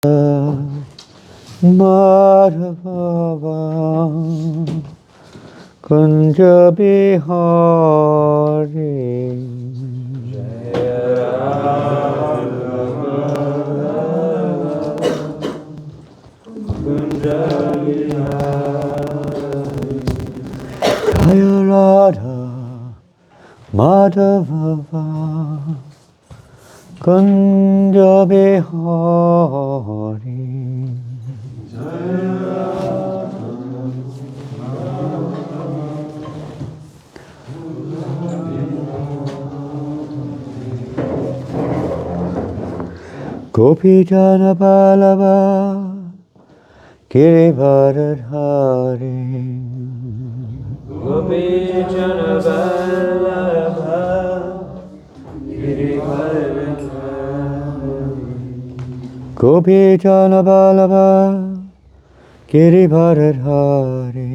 Madhava Kunja Bihari Jaya Radha Madhava Kunja Bihari Gopi Jana Balava Girivardhari Gopi Jana Vallabha Girivardhari Gopi Jana Balava Girivardhari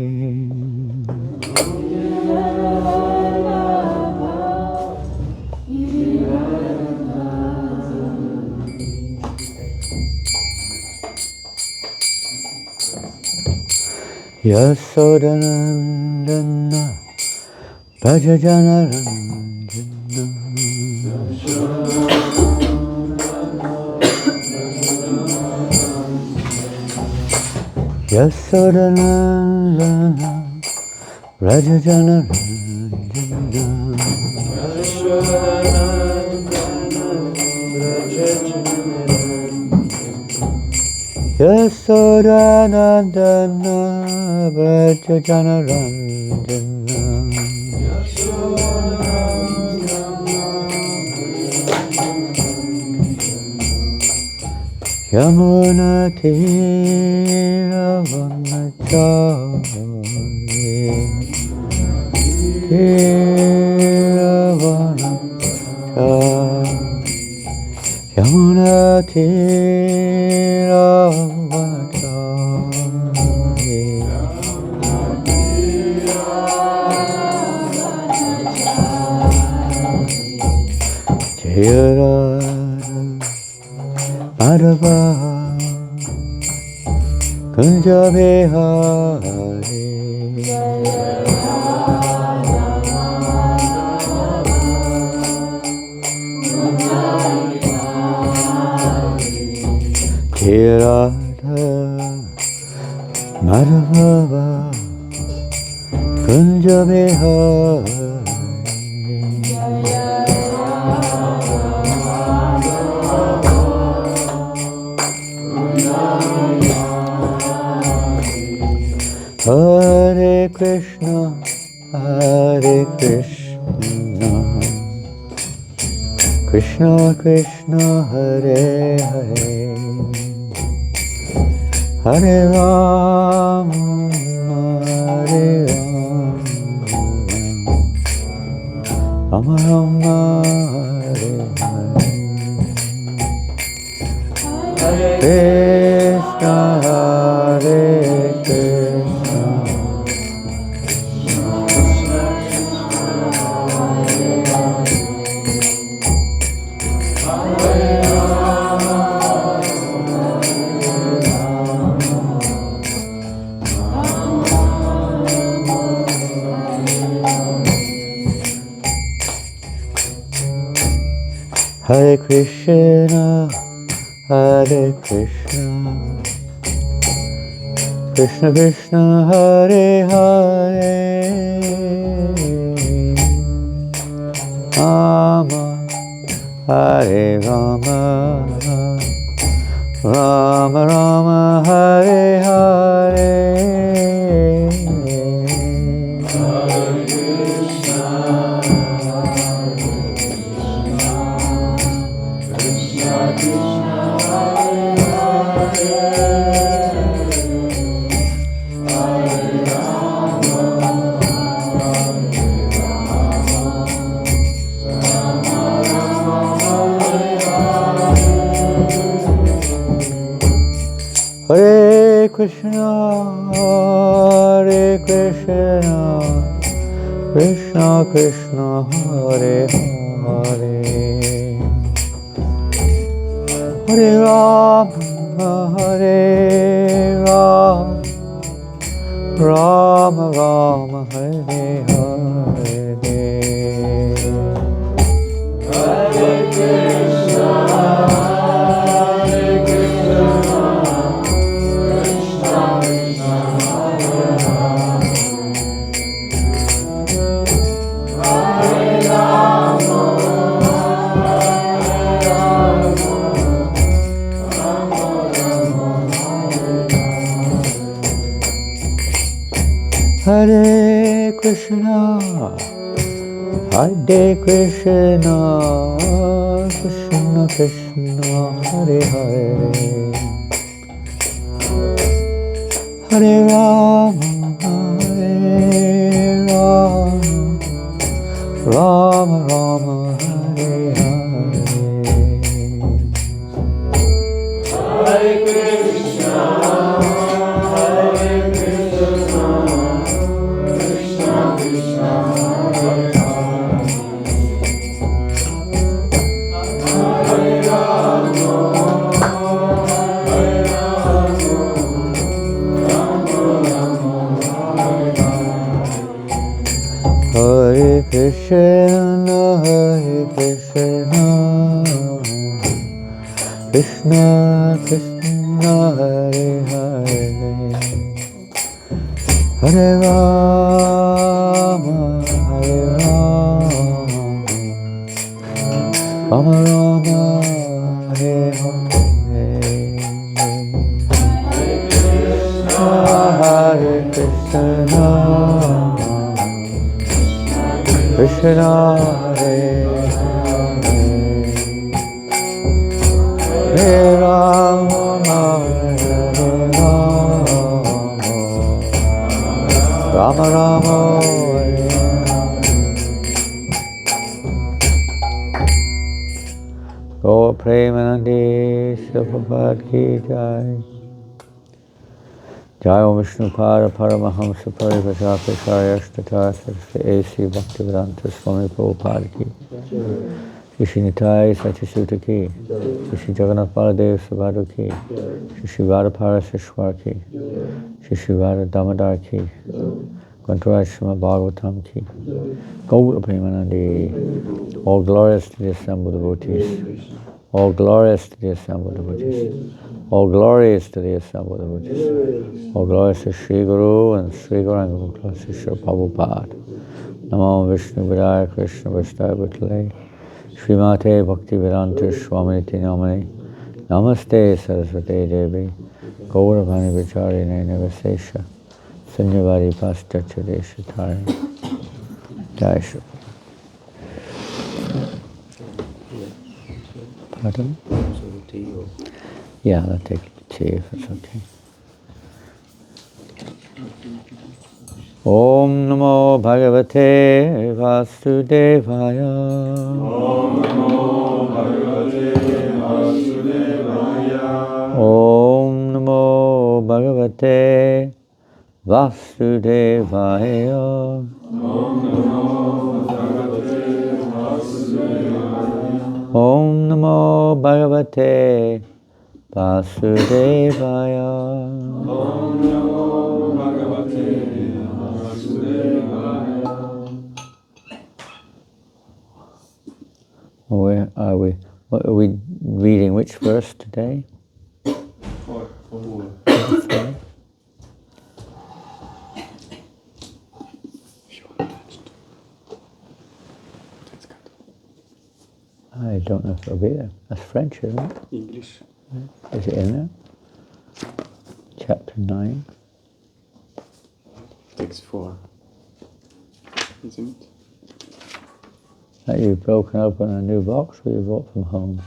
Yasodanandana Bhajajana Ranjana Yasodanandana Bhajajana Ranjana Yasodanandana Bhajajana Ranjana Yamuna Tira Vanachari Tira Vanachari Yamuna Tira Vanachari Jaya Radha Madhava Kunja Bihari Jaya Radha Madhava Kunja Bihari Hare Krishna, Hare Krishna, Krishna Krishna, Hare Hare, Hare Rama, Hare Rama, Rama Rama, Hare Hare, Krishna, Hare Krishna. Hare Krishna, Hare Krishna, Krishna Krishna, Hare Hare, Rama, Hare Rama, Rama Rama, Hare Hare. Hare Krishna, Hare Krishna, Krishna Krishna, Hare Hare, Hare Rama, Hare Rama, Rama Rama, Hare Hare. Hare Krishna, Hare Krishna, Krishna Krishna, Hare Hare, Hare Rama, Hare Rama, Rama Rama, Hare Hare Krishna, Hare Krishna, Krishna Krishna, Hare Hare, Hare Rama, Hare Rama, Rama Rama, Hare Hare. Hare Krishna, Hare Krishna, Krishna Krishna, Hare Hare, Hare Rama, Hare Rama, Rama Rama, Hare Hare. Hare Krishna, Hare Krishna, Krishna Krishna, Hare Hare, Hare Rama, Hare Rama, Rama Rama, Hare Hare, Hare Krishna, Krishna Hare Hare, Hare Rama, Hare Rama, Rama Rama, Hare Hare. Gaur Premanande Prabhupada ki jai. Jai Om Vishnu Pada Paramahamsa Parivajapacharya A.C. Bhaktivedanta Swami Prabhupada ki, Shri Nitai Satyasuta ki, Shri Jagannath Baladev Subhadra ki, Shri Radha Paraseshwar ki, Shri Radha Damodar ki, Grantaraj Srimad Bhagavatam ki, Gaura Premanande. All glorious to the assembled devotees. All glorious to the assembled devotees. All glories to the assembled devotees. All glories to Sri Guru and Sri Gauranga, all glories to Sri Prabhupada. Namo Vishnu Vidaya Krishna Vastaya Bhutale Srimate Bhaktivedanta Swamiti Namani Namaste Saraswati Devi Gauravani Vicharine Navasesha Sanyavari Paschatya Deshatari. Jai Shri. Pardon? Yeah, I'll take tea if it's okay. Om Namo Bhagavate Vasudevaya. Om Namo Bhagavate Vasudevaya. Om Namo Bhagavate Vasudevaya. Om Namo Bhagavate Vasudevaya. Om Namo Bhagavate Vasudevaya. Om Namo Bhagavate Vasudevaya. Where are we? What are we reading? Which verse today? 4. I don't know if it'll be there. That's French, isn't it? English. Is it in there? Chapter 9. Text 4. Isn't it? That you've broken open a new box or you bought from home?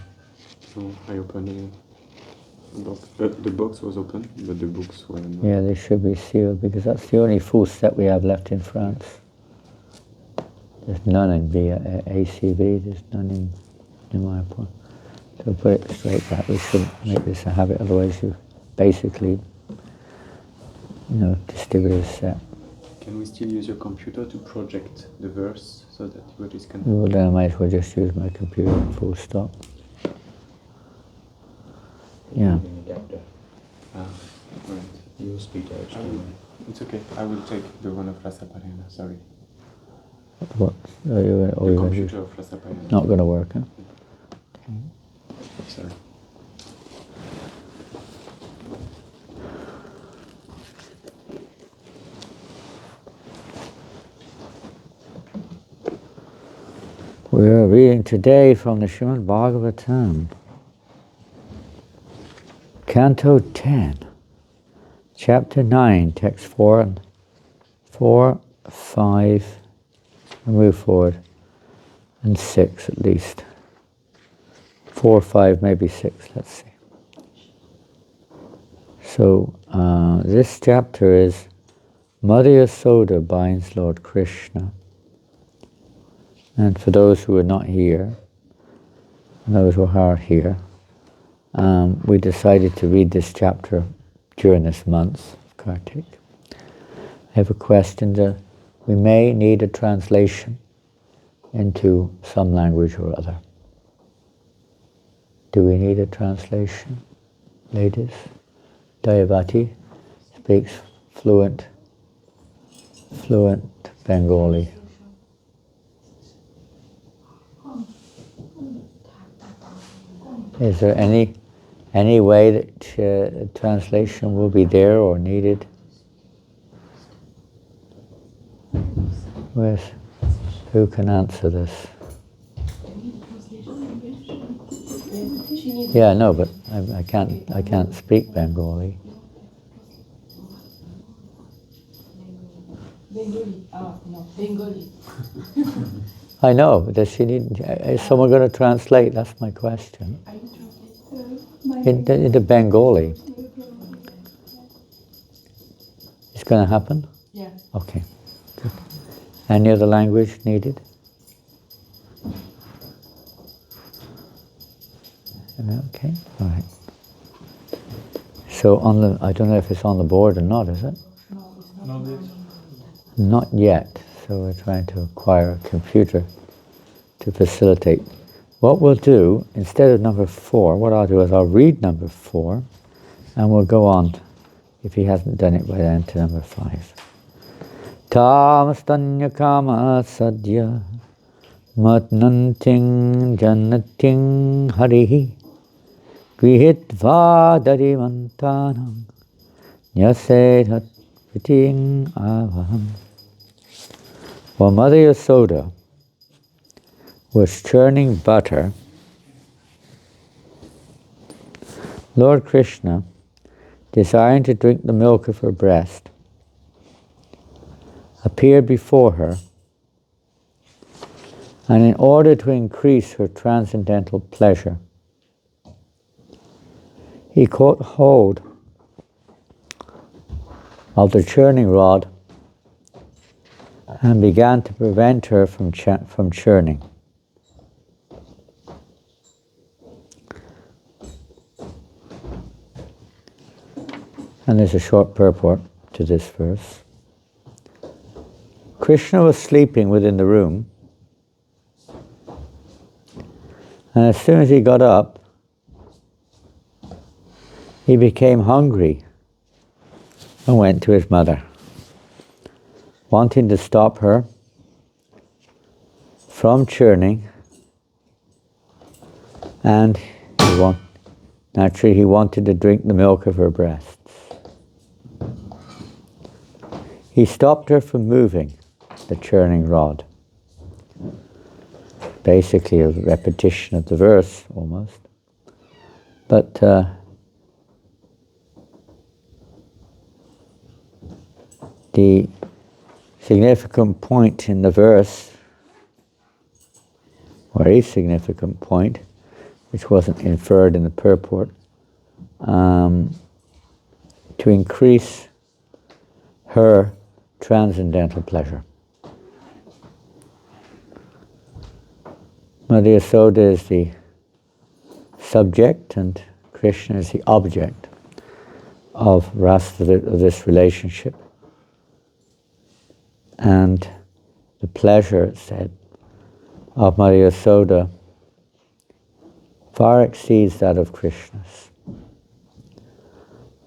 No, I opened the box. The box was open, but the books were not. Yeah, they should be sealed because that's the only full set we have left in France. There's none in ACV, there's none in my point. So put it straight back. We shouldn't make this a habit, otherwise you basically, distribute a set. Can we still use your computer to project the verse so that devotees can... Well, then I might as well just use my computer full stop. Yeah. speak Dutch. It's okay. I will take the one of Rasa Parena. Sorry. What? The computer of Rasa Parena. Not going to work, huh? Sorry. We are reading today from the Srimad Bhagavatam, Canto 10, Chapter 9, Text 4, 5, and move forward, and 6 at least. 4, 5, maybe 6, let's see. So, this chapter is Mother Yasoda binds Lord Krishna. And for those who are not here, and those who are here, we decided to read this chapter during this month of Kartik. I have a question that we may need a translation into some language or other. Do we need a translation, ladies? Dayavati speaks fluent Bengali. Is there any way that translation will be there or needed? Who can answer this? Yeah, no, but I can't speak Bengali. Bengali. No, Bengali. I know. Does she need? Is someone going to translate? That's my question. Into Bengali. It's going to happen? Yeah. Okay. Good. Any other language needed? Okay. All right. So I don't know if it's on the board or not. Is it? No, it's not. Not yet. So we're trying to acquire a computer to facilitate. What we'll do, instead of number 4, what I'll do is I'll read number 4, and we'll go on, if he hasn't done it by then, to number 5. Tamastanya kama sadya matnanting jannating harihi grihitva darimantanam nyasedhat viting avaham. While Mother Yasoda was churning butter, Lord Krishna, desiring to drink the milk of her breast, appeared before her, and in order to increase her transcendental pleasure, he caught hold of the churning rod and began to prevent her from churning. And there's a short purport to this verse. Krishna was sleeping within the room, and as soon as he got up, he became hungry and went to his mother, wanting to stop her from churning, and naturally he wanted to drink the milk of her breasts. He stopped her from moving the churning rod. Basically a repetition of the verse, almost. But the significant point in the verse, or a significant point, which wasn't inferred in the purport, to increase her transcendental pleasure. Mother Yasoda is the subject and Krishna is the object of this relationship. And the pleasure, it said, of Mother Yasoda far exceeds that of Krishna's.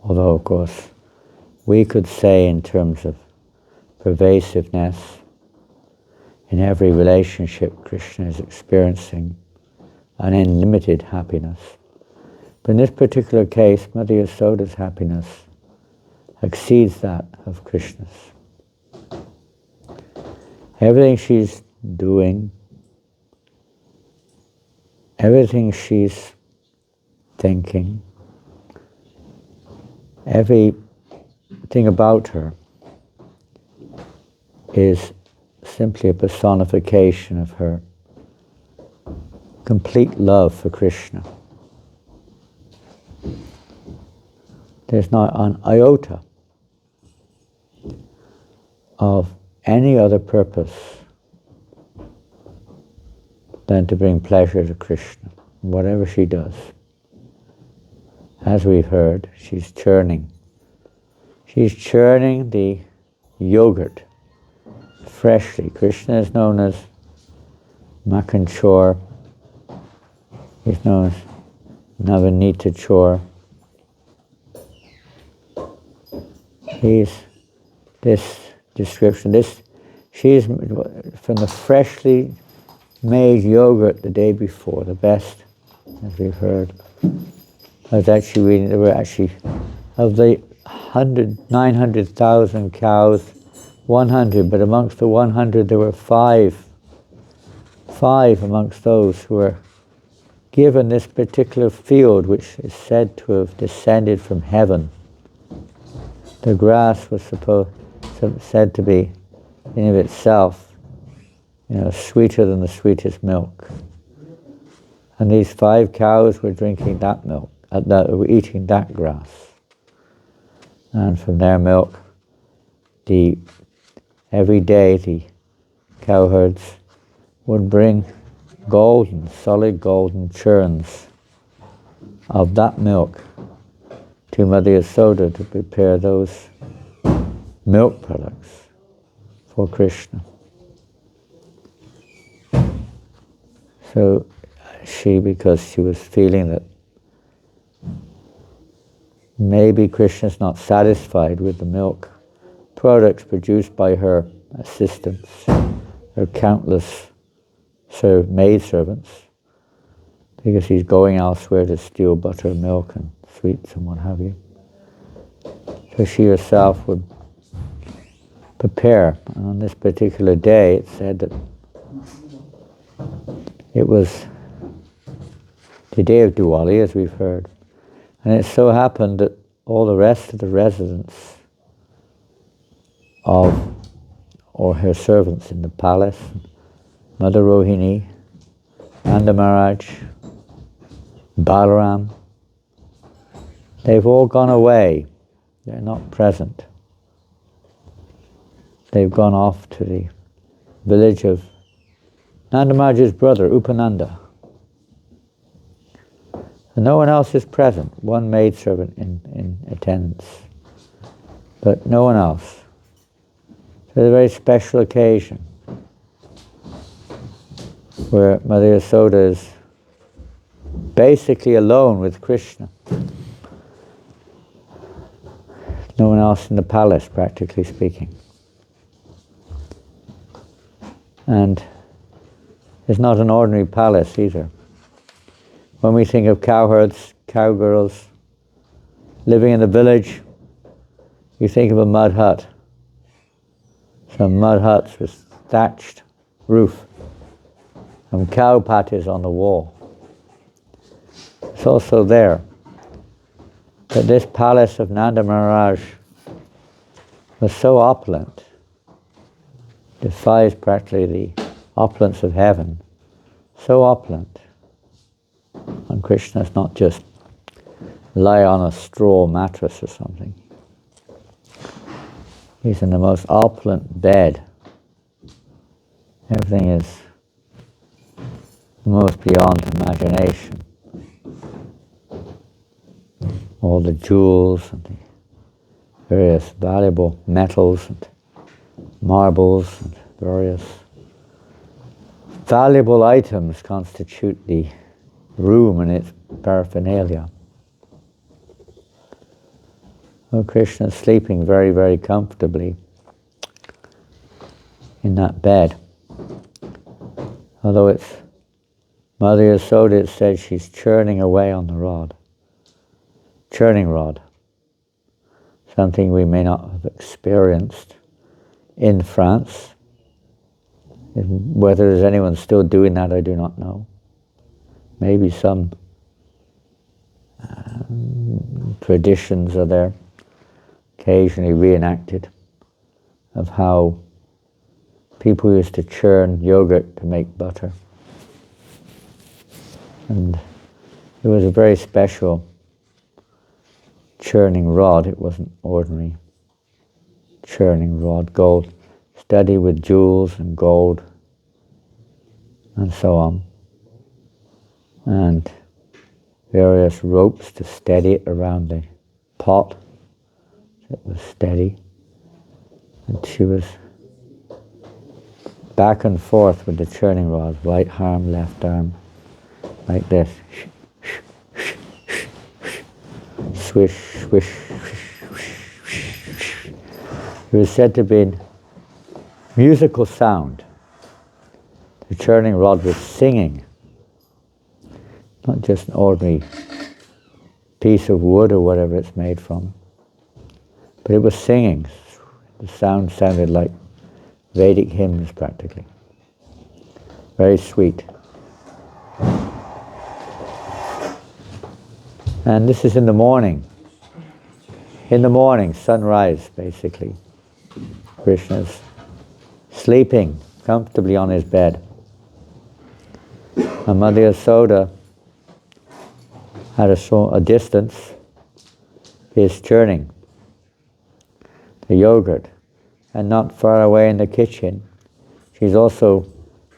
Although, of course, we could say in terms of pervasiveness, in every relationship Krishna is experiencing an unlimited happiness. But in this particular case, Mother Yasoda's happiness exceeds that of Krishna's. Everything she's doing, everything she's thinking, everything about her is simply a personification of her complete love for Krishna. There's not an iota of any other purpose than to bring pleasure to Krishna, whatever she does. As we've heard, she's churning. She's churning the yogurt freshly. Krishna is known as Makhan Chor. He's known as Navanita Chor. He's this description. She's from the freshly made yogurt the day before, the best, as we've heard. I was actually reading, there were actually, of the 900,000 cows, 100, but amongst the 100 there were five amongst those who were given this particular field, which is said to have descended from heaven. The grass was said to be, in of itself, sweeter than the sweetest milk. And these 5 cows were drinking that milk, were eating that grass. And from their milk, every day the cowherds would bring solid golden churns of that milk to Mother Yasoda to prepare those milk products for Krishna. So because she was feeling that maybe Krishna's not satisfied with the milk products produced by her assistants, her countless maidservants, because he's going elsewhere to steal butter, milk, and sweets and what have you. So she herself would prepare. And on this particular day, it said that it was the day of Diwali, as we've heard. And it so happened that all the rest of the residents or her servants in the palace, Mother Rohini, Nanda Maharaj, Balaram, they've all gone away. They're not present. They've gone off to the village of Nanda Maharaj's brother, Upananda. And no one else is present. One maidservant in attendance, but no one else. So it's a very special occasion where Mother Yasoda is basically alone with Krishna. No one else in the palace, practically speaking. And it's not an ordinary palace either. When we think of cowherds, cowgirls living in the village, you think of a mud hut. Some mud huts with thatched roof and cow patties on the wall. It's also there. But this palace of Nanda Maharaj was so opulent, defies practically the opulence of heaven, so opulent. And Krishna's not just lie on a straw mattress or something. He's in the most opulent bed. Everything is most beyond imagination. All the jewels and the various valuable metals and marbles and various valuable items constitute the room and its paraphernalia. Well, Krishna is sleeping very, very comfortably in that bed. Although it's Mother Yasoda, it says she's churning away on the rod. Churning rod. Something we may not have experienced in France. Whether there's anyone still doing that, I do not know. Maybe some traditions are there, occasionally reenacted, of how people used to churn yogurt to make butter. And it was a very special churning rod. It wasn't ordinary churning rod, gold, studded with jewels and gold and so on, and various ropes to steady it around the pot. It was steady, and she was back and forth with the churning rod, right arm, left arm, like this. Swish, swish, swish. It was said to be musical sound. The churning rod was singing, not just an ordinary piece of wood or whatever it's made from, but it was singing. The sound sounded like Vedic hymns practically. Very sweet. And this is in the morning. In the morning, sunrise basically. Krishna's sleeping comfortably on his bed. And Mother Yasoda, at a distance, is churning the yogurt. And not far away in the kitchen, she's also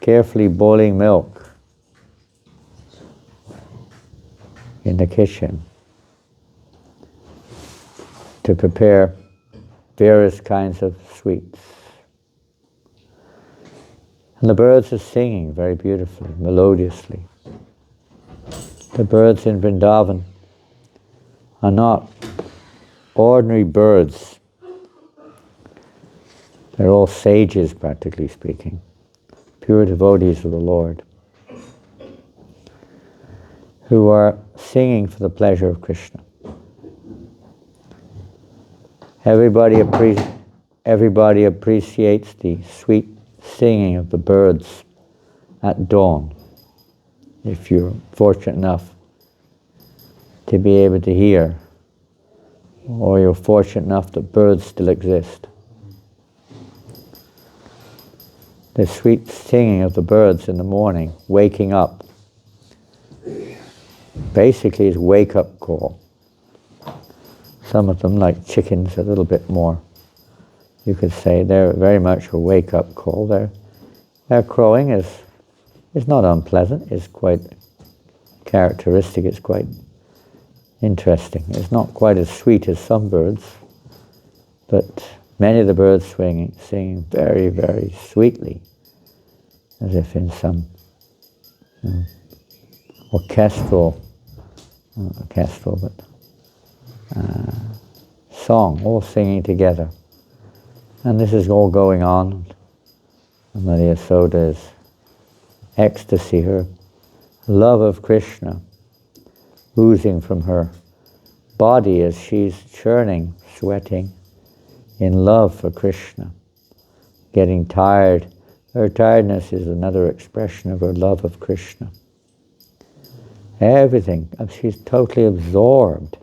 carefully boiling milk in the kitchen to prepare various kinds of sweets. And the birds are singing very beautifully, melodiously. The birds in Vrindavan are not ordinary birds. They're all sages, practically speaking, pure devotees of the Lord, who are singing for the pleasure of Krishna. Everybody appreciates the sweet singing of the birds at dawn, if you're fortunate enough to be able to hear, or you're fortunate enough that birds still exist. The sweet singing of the birds in the morning, waking up, basically is wake-up call. Some of them, like chickens, a little bit more, you could say, they're very much a wake-up call. Their crowing is not unpleasant, it's quite characteristic, it's quite interesting. It's not quite as sweet as some birds, but many of the birds singing very, very sweetly, as if in some song, all singing together. And this is all going on. And Mother Yasoda's ecstasy, her love of Krishna, oozing from her body as she's churning, sweating, in love for Krishna, getting tired. Her tiredness is another expression of her love of Krishna. Everything, she's totally absorbed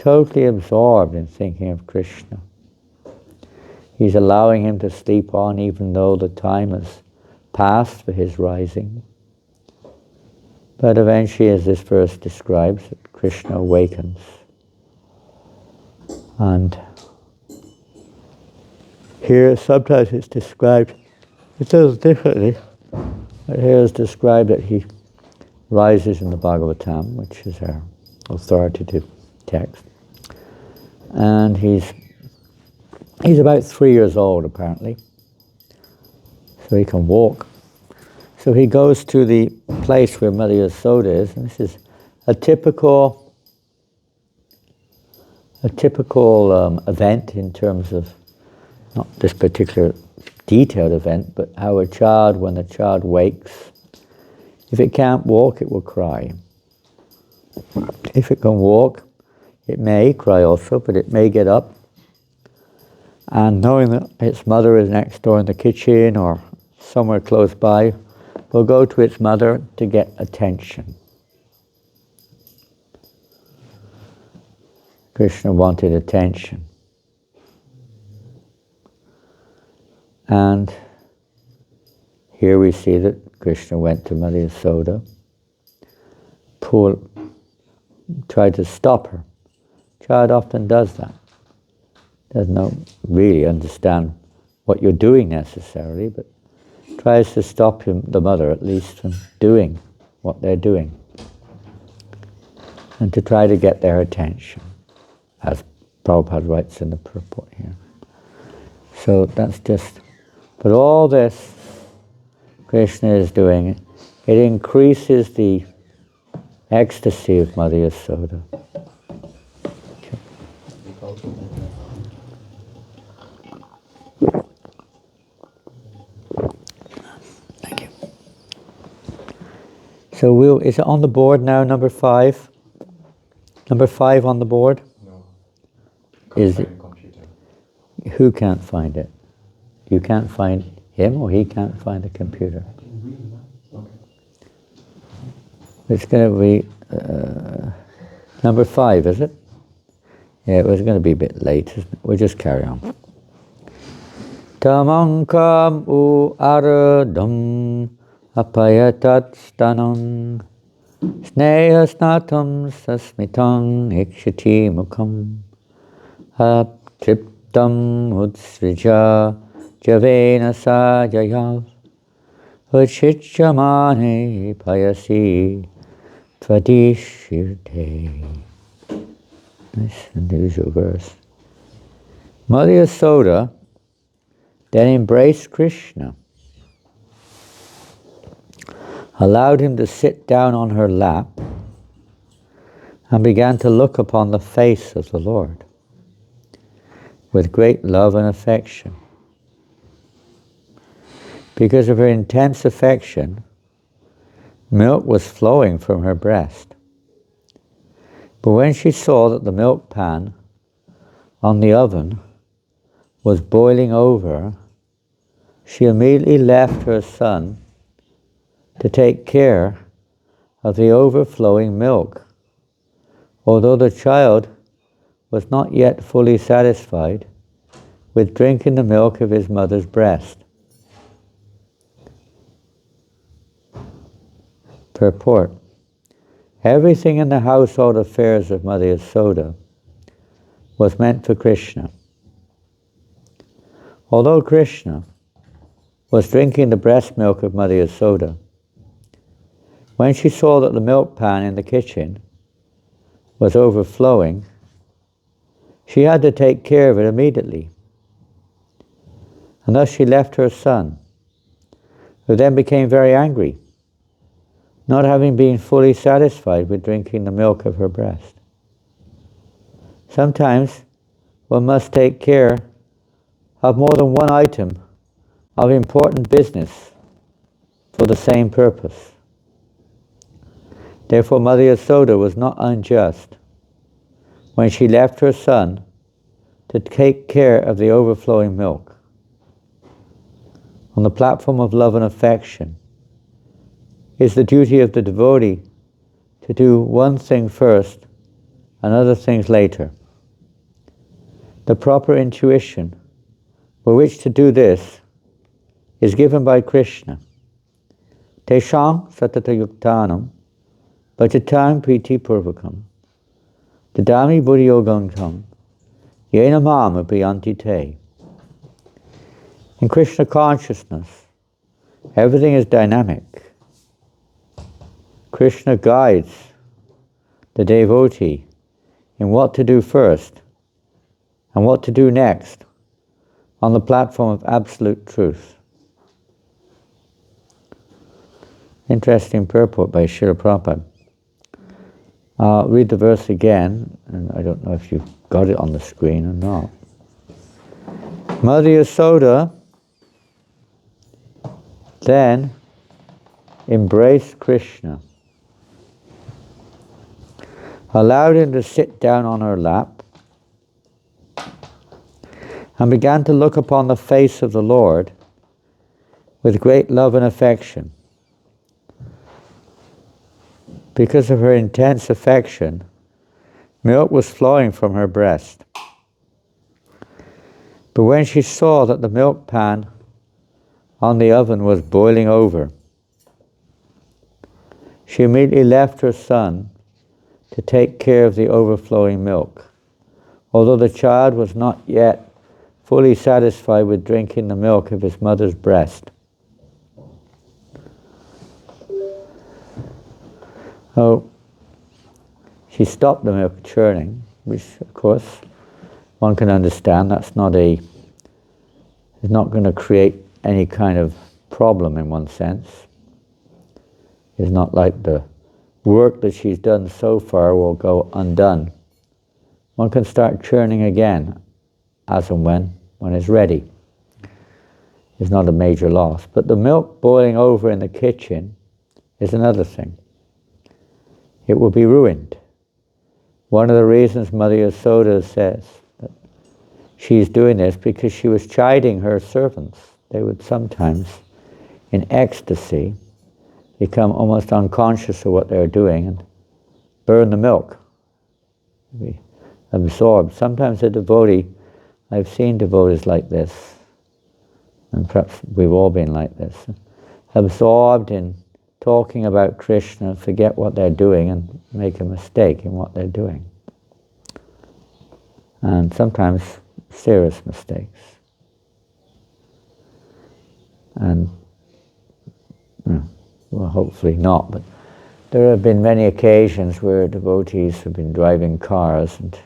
in thinking of Krishna. He's allowing him to sleep on even though the time has passed for his rising. But eventually, as this verse describes, Krishna awakens. And here sometimes it's described, it says differently, but here it's described that he rises in the Bhagavatam, which is our authoritative text. And he's about 3 years old, apparently, so he can walk. So he goes to the place where Mother Yasoda is, and this is a typical a typical event in terms of, not this particular detailed event, but how a child, when a child wakes, if it can't walk, it will cry. If it can walk, it may cry also, but it may get up, and knowing that its mother is next door in the kitchen or somewhere close by, will go to its mother to get attention. Krishna wanted attention. And here we see that Krishna went to Mother Yasoda, tried to stop her. Child often does that. Doesn't really understand what you're doing necessarily, but tries to stop the mother at least from doing what they're doing, and to try to get their attention, as Prabhupada writes in the purport here. So that's just, but all this Krishna is doing, it increases the ecstasy of Mother Yasoda. Thank you. So is it on the board now, number 5? Number 5 on the board? No. Is it? Computer. Who can't find it? You can't find him, or he can't find the computer? Okay. It's going to be number 5, is it? Yeah, it was going to be a bit late, isn't it? We'll just carry on. Tamankam u aradam apayatat stanam snehasnatam sasmitang ikshati mukham aptriptam utsrija javena sajayav uchichamane payasi tvadishirte. Nice unusual verse. Mother Yasoda then embraced Krishna, allowed him to sit down on her lap, and began to look upon the face of the Lord with great love and affection. Because of her intense affection, milk was flowing from her breast. But when she saw that the milk pan on the oven was boiling over, she immediately left her son to take care of the overflowing milk, although the child was not yet fully satisfied with drinking the milk of his mother's breast. Purport. Everything in the household affairs of Mother Yasoda was meant for Krishna. Although Krishna was drinking the breast milk of Mother Yasoda, when she saw that the milk pan in the kitchen was overflowing, she had to take care of it immediately. And thus she left her son, who then became very angry, not having been fully satisfied with drinking the milk of her breast. Sometimes one must take care of more than one item of important business for the same purpose. Therefore, Mother Yasoda was not unjust when she left her son to take care of the overflowing milk. On the platform of love and affection, it's the duty of the devotee to do one thing first and other things later. The proper intuition for which to do this is given by Krishna. Tesham satata yuktanam bhajatam priti purvakam dadami buddhiyogam yena mam apiyanti te. In Krishna consciousness, everything is dynamic. Krishna guides the devotee in what to do first and what to do next on the platform of absolute truth. Interesting purport by Srila Prabhupada. I'll read the verse again, and I don't know if you've got it on the screen or not. Mother Yasoda then embraced Krishna, allowed him to sit down on her lap, and began to look upon the face of the Lord with great love and affection. Because of her intense affection, milk was flowing from her breast. But when she saw that the milk pan on the oven was boiling over, she immediately left her son to take care of the overflowing milk, although the child was not yet fully satisfied with drinking the milk of his mother's breast. So she stopped the milk churning, which of course one can understand. That's not is not going to create any kind of problem in one sense. It's not like the work that she's done so far will go undone. One can start churning again as and when it's ready. It's not a major loss. But the milk boiling over in the kitchen is another thing. It will be ruined. One of the reasons Mother Yasoda says that she's doing this because she was chiding her servants. They would sometimes, in ecstasy, become almost unconscious of what they're doing and burn the milk, be absorbed. Sometimes a devotee, I've seen devotees like this, and perhaps we've all been like this, absorbed in talking about Krishna, forget what they're doing and make a mistake in what they're doing. And sometimes serious mistakes. And well, hopefully not, but there have been many occasions where devotees have been driving cars and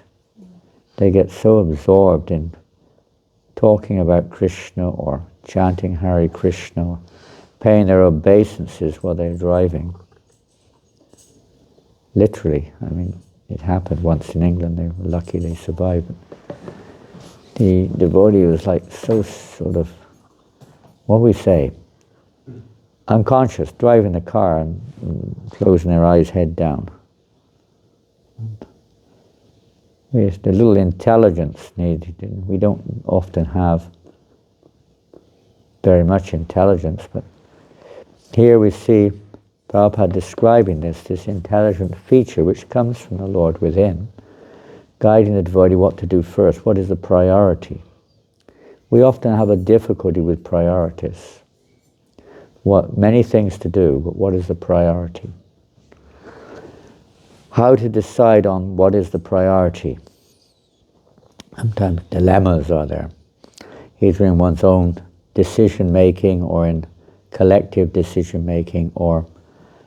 they get so absorbed in talking about Krishna or chanting Hare Krishna or paying their obeisances while they're driving. Literally, I mean, it happened once in England. They were lucky they survived. The devotee was like so sort of, what do we say, unconscious, driving the car and closing their eyes, head down. Yes, the little intelligence needed. We don't often have very much intelligence, but here we see Prabhupada describing this intelligent feature which comes from the Lord within, guiding the devotee what to do first, what is the priority. We often have a difficulty with priorities. Many things to do, but what is the priority? How to decide on what is the priority? Sometimes dilemmas are there, either in one's own decision-making or in collective decision-making, or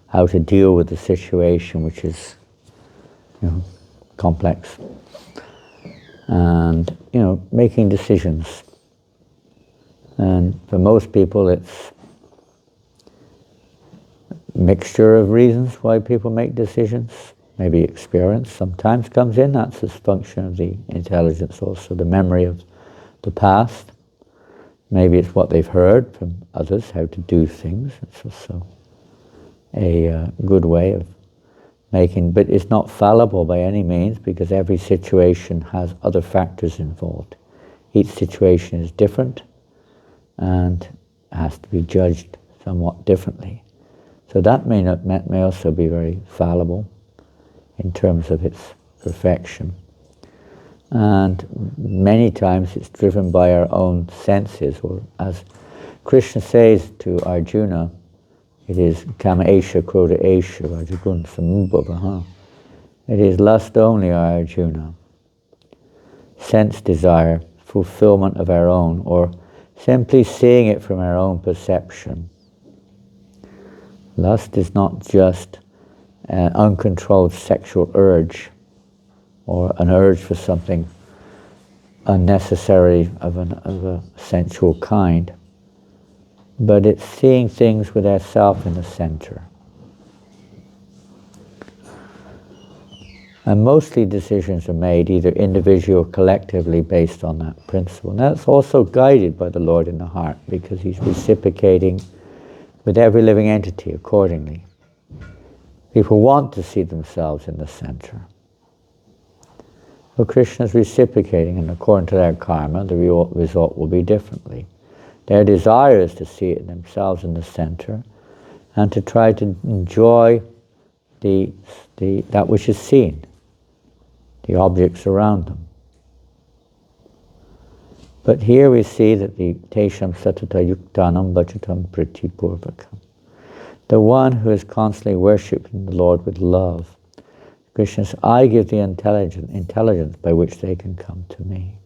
how to deal with the situation which is, complex. And, making decisions. And for most people it's mixture of reasons why people make decisions. Maybe experience sometimes comes in. That's a function of the intelligence also, the memory of the past. Maybe it's what they've heard from others, how to do things. It's also a good way of making, but it's not fallible by any means, because every situation has other factors involved. Each situation is different and has to be judged somewhat differently. So that may also be very fallible in terms of its perfection. And many times it's driven by our own senses, or as Krishna says to Arjuna, it is kama esha krodha esha rajagun samubhavaha. It is lust only, Arjuna. Sense desire, fulfillment of our own, or simply seeing it from our own perception. Lust is not just an uncontrolled sexual urge, or an urge for something unnecessary of a sensual kind, but it's seeing things with ourself in the center. And mostly decisions are made either individually or collectively based on that principle. And that's also guided by the Lord in the heart, because he's reciprocating with every living entity accordingly. People want to see themselves in the center. So Krishna is reciprocating, and according to their karma, the result will be differently. Their desire is to see it themselves in the center, and to try to enjoy that which is seen, the objects around them. But here we see that the Tesham Satata Yuktanam Bhajatam Priti Purvakam, the one who is constantly worshipping the Lord with love. Krishna says, I give the intelligence by which they can come to me.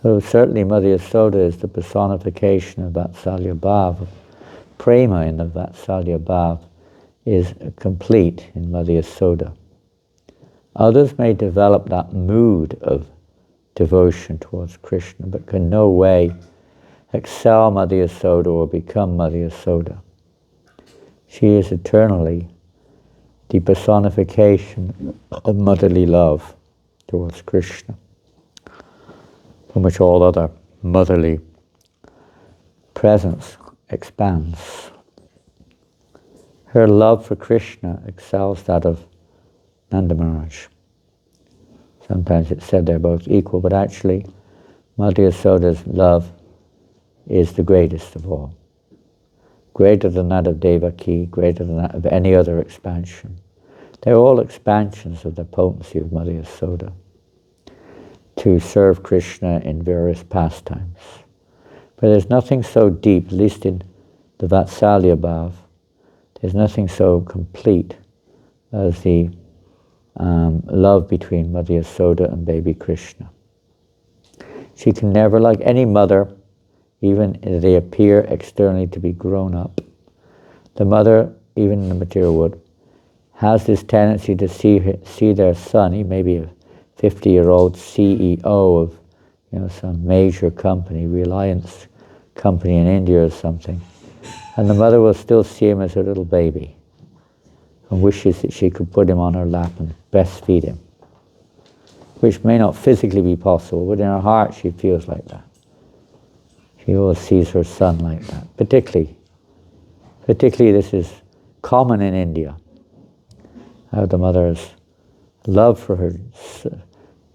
So certainly Mother Yasoda is the personification of Vatsalya Bhav. Prema in the Vatsalya Bhav is complete in Mother Yasoda. Others may develop that mood of devotion towards Krishna, but can no way excel Mother Yasoda or become Mother Yasoda. She is eternally the personification of motherly love towards Krishna, from which all other motherly presence expands. Her love for Krishna excels that of Nanda Maharaj. Sometimes it's said they're both equal, but actually Mother Yasoda's love is the greatest of all. Greater than that of Devaki, greater than that of any other expansion. They're all expansions of the potency of Mother Yasoda to serve Krishna in various pastimes. But there's nothing so deep, at least in the Vatsalya Bhav, there's nothing so complete as the love between Mother Yasoda and baby Krishna. She can never, like any mother, even if they appear externally to be grown up, the mother, even in the material world, has this tendency to see their son. He may be a 50-year-old CEO of some major company, Reliance company in India or something, and the mother will still see him as her little baby and wishes that she could put him on her lap and breastfeed him, which may not physically be possible, but in her heart she feels like that. She always sees her son like that. Particularly this is common in India, how the mother's love for her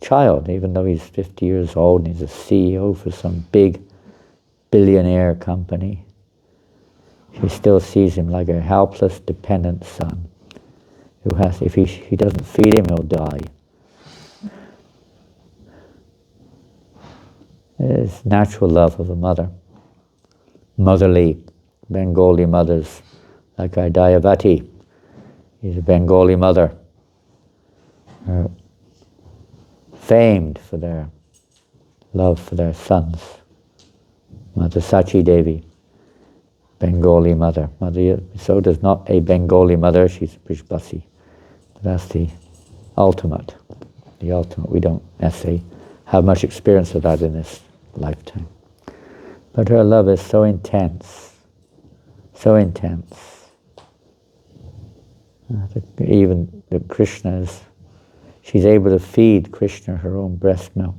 child, even though he's 50 years old and he's a CEO for some big billionaire company, she still sees him like a helpless, dependent son who has, if he doesn't feed him, he'll die. It's natural love of a mother. Motherly Bengali mothers, like Dayavati, is a Bengali mother, famed for their love for their sons. Mother Sachi Devi, Bengali mother. Mother Yasoda is not a Bengali mother, she's a Brishbasi. That's the ultimate. The ultimate. We don't necessarily have much experience of that in this lifetime. But her love is so intense, so intense. Even the Krishna's, she's able to feed Krishna her own breast milk.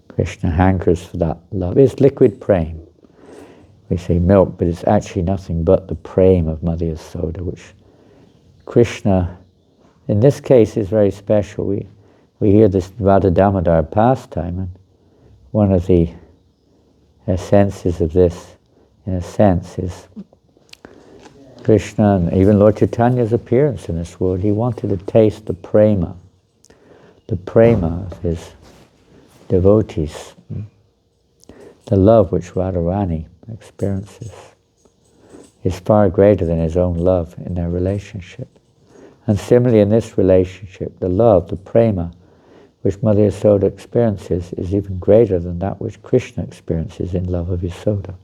Krishna hankers for that love. It's liquid prema. We say milk, but it's actually nothing but the prema of Mother Yasoda, which Krishna, in this case, is very special. We hear this Radha Damodar pastime, and one of the essences of this, in a sense, is Krishna, and even Lord Chaitanya's appearance in this world. He wanted to taste the prema of his devotees, the love which Radharani experiences is far greater than his own love in their relationship. And similarly in this relationship, the love, the prema, which Mother Yasoda experiences is even greater than that which Krishna experiences in love of Yasoda.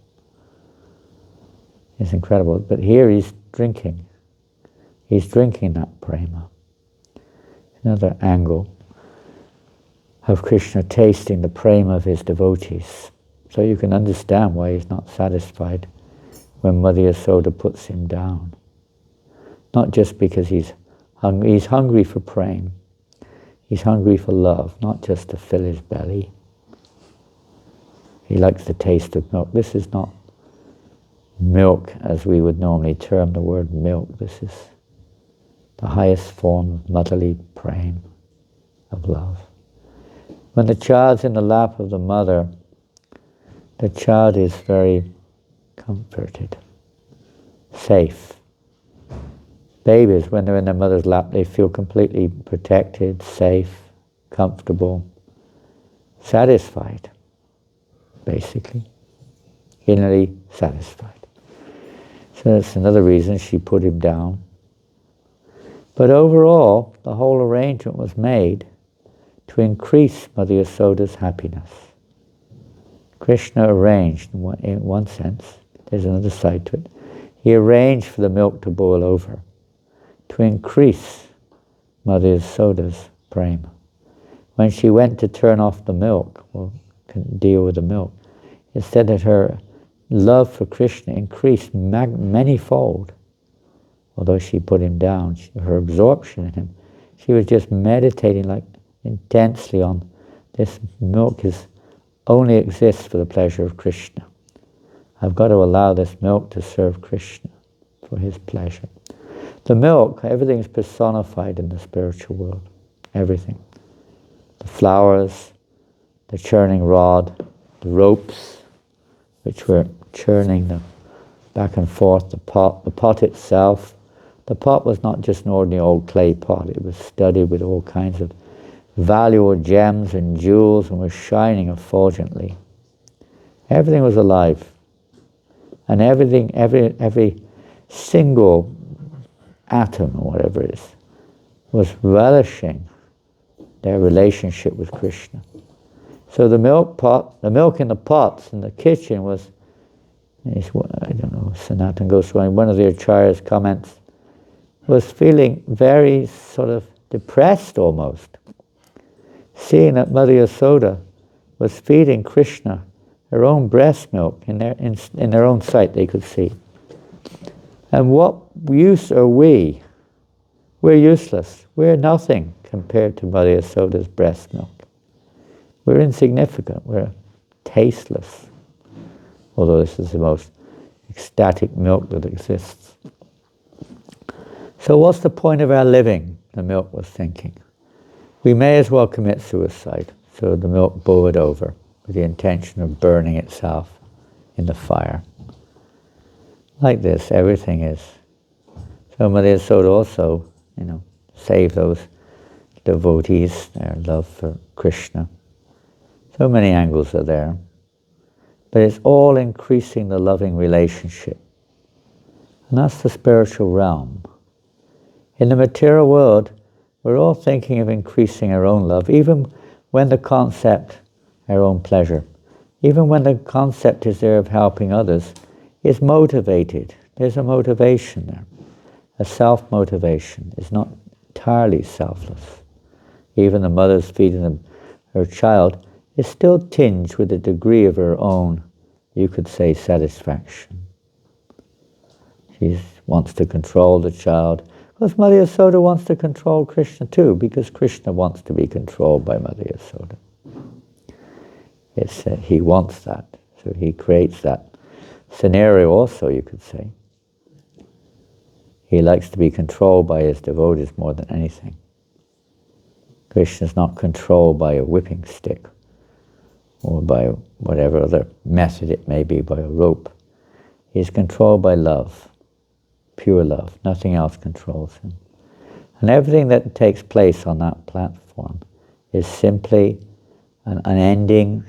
It's incredible. But here he's drinking that prema. Another angle of Krishna tasting the prema of his devotees. So you can understand why he's not satisfied when Mother Yasoda puts him down. not just because he's hungry for praying. He's hungry for love, not just to fill his belly. He likes the taste of milk. This is not milk as we would normally term the word milk. This is the highest form of motherly praying, of love. When the child's in the lap of the mother, the child is very comforted, safe. Babies, when they're in their mother's lap, they feel completely protected, safe, comfortable, satisfied, basically, innerly satisfied. So that's another reason she put him down. But overall, the whole arrangement was made to increase Mother Yasoda's happiness. Krishna arranged, in one sense, there's another side to it, he arranged for the milk to boil over, to increase Mother Yasoda's prema. When she went to turn off the milk, or deal with the milk, it said that her love for Krishna increased manyfold. Although she put him down, her absorption in him, she was just meditating like intensely on this milk only exists for the pleasure of Krishna. I've got to allow this milk to serve Krishna for his pleasure. The milk, everything is personified in the spiritual world. Everything. The flowers, the churning rod, the ropes, which were churning the back and forth, the pot itself. The pot was not just an ordinary old clay pot. It was studded with all kinds of valuable gems and jewels and was shining effulgently. Everything was alive. And everything, every single atom or whatever it is, was relishing their relationship with Krishna. So the milk in the pots in the kitchen was, I don't know, Sanatana Goswami, one of the Acharya's comments, was feeling very sort of depressed almost, seeing that Mother Yasoda was feeding Krishna her own breast milk in their own sight, they could see. And what use are we? We're useless. We're nothing compared to Mother Yasoda's breast milk. We're insignificant. We're tasteless. Although this is the most ecstatic milk that exists. So what's the point of our living? The milk was thinking. We may as well commit suicide. So the milk boiled over with the intention of burning itself in the fire. Like this, everything is. So Mother Yasoda also, save those devotees, their love for Krishna. So many angles are there. But it's all increasing the loving relationship. And that's the spiritual realm. In the material world, we're all thinking of increasing our own love, even when the concept, our own pleasure, even when the concept is there of helping others, is motivated. There's a motivation there. A self-motivation is not entirely selfless. Even the mother's feeding her child is still tinged with a degree of her own, you could say, satisfaction. She wants to control the child. Because Mother Yasoda wants to control Krishna too, because Krishna wants to be controlled by Mother Yasoda. He wants that, so he creates that scenario also, you could say. He likes to be controlled by his devotees more than anything. Krishna's not controlled by a whipping stick or by whatever other method it may be, by a rope. He's controlled by love, pure love. Nothing else controls him. And everything that takes place on that platform is simply an unending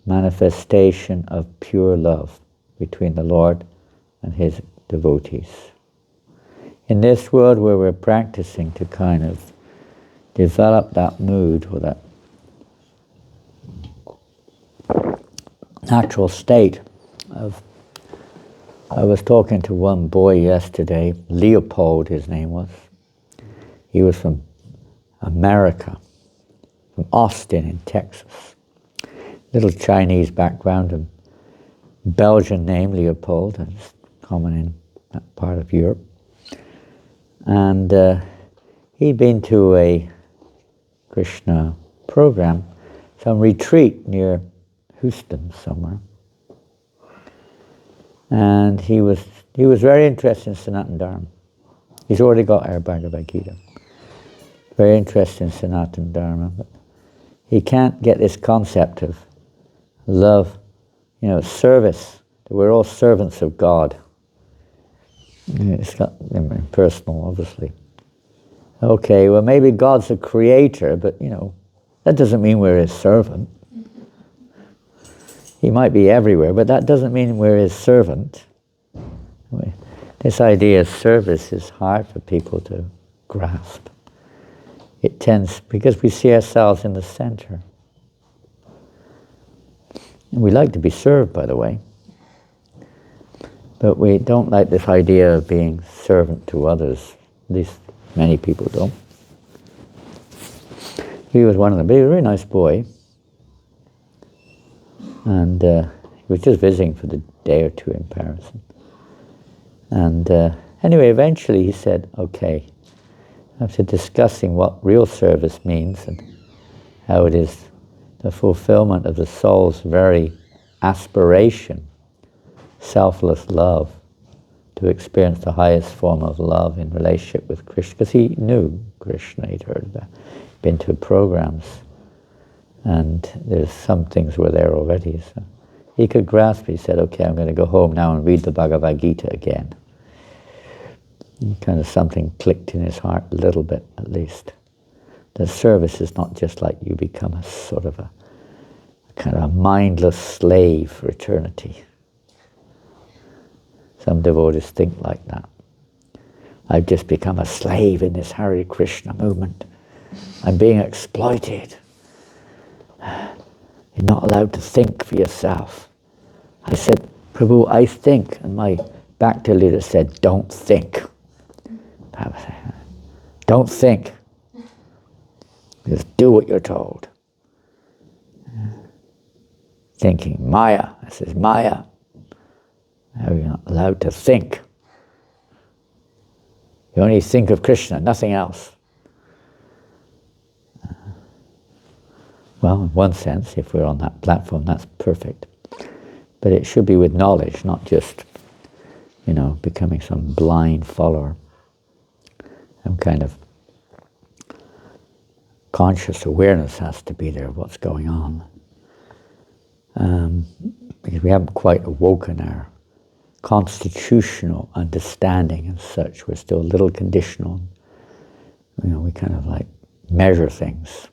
manifestation of pure love between the Lord and his devotees. In this world where we're practicing to kind of develop that mood or that natural state of, I was talking to one boy yesterday, Leopold his name was. He was from America, from Austin in Texas. Little Chinese background and Belgian name, Leopold, and it's common in that part of Europe. And he'd been to a Krishna program, some retreat near Houston somewhere. And he was very interested in Sanatana Dharma. He's already got our Bhagavad Gita. Very interested in Sanatana Dharma, but he can't get this concept of love, service, that we're all servants of God. It's got impersonal, obviously. Okay, well maybe God's a creator, but that doesn't mean we're his servant. He might be everywhere, but that doesn't mean we're his servant. This idea of service is hard for people to grasp. It tends, because we see ourselves in the center. And we like to be served, by the way. But we don't like this idea of being servant to others. At least many people don't. He was one of them. He was a very nice boy. And he was just visiting for the day or two in Paris. And anyway, eventually he said, okay, after discussing what real service means and how it is the fulfillment of the soul's very aspiration, selfless love, to experience the highest form of love in relationship with Krishna, because he knew Krishna, he'd heard about, been to programs, and there's some things were there already, so he could grasp. He said, okay, I'm going to go home now and read the Bhagavad Gita again. And kind of something clicked in his heart a little bit, at least. The service is not just like you become a sort of a kind of a mindless slave for eternity. Some devotees think like that. I've just become a slave in this Hare Krishna movement. I'm being exploited. You're not allowed to think for yourself. I said, Prabhu, I think. And my Bhakti leader said, don't think. Don't think. Just do what you're told. Thinking, Maya. I says, Maya. Now you're not allowed to think. You only think of Krishna, nothing else. Well, in one sense, if we're on that platform, that's perfect. But it should be with knowledge, not just, becoming some blind follower. Some kind of conscious awareness has to be there of what's going on. Because we haven't quite awoken our constitutional understanding and such. We're still a little conditional. We kind of like measure things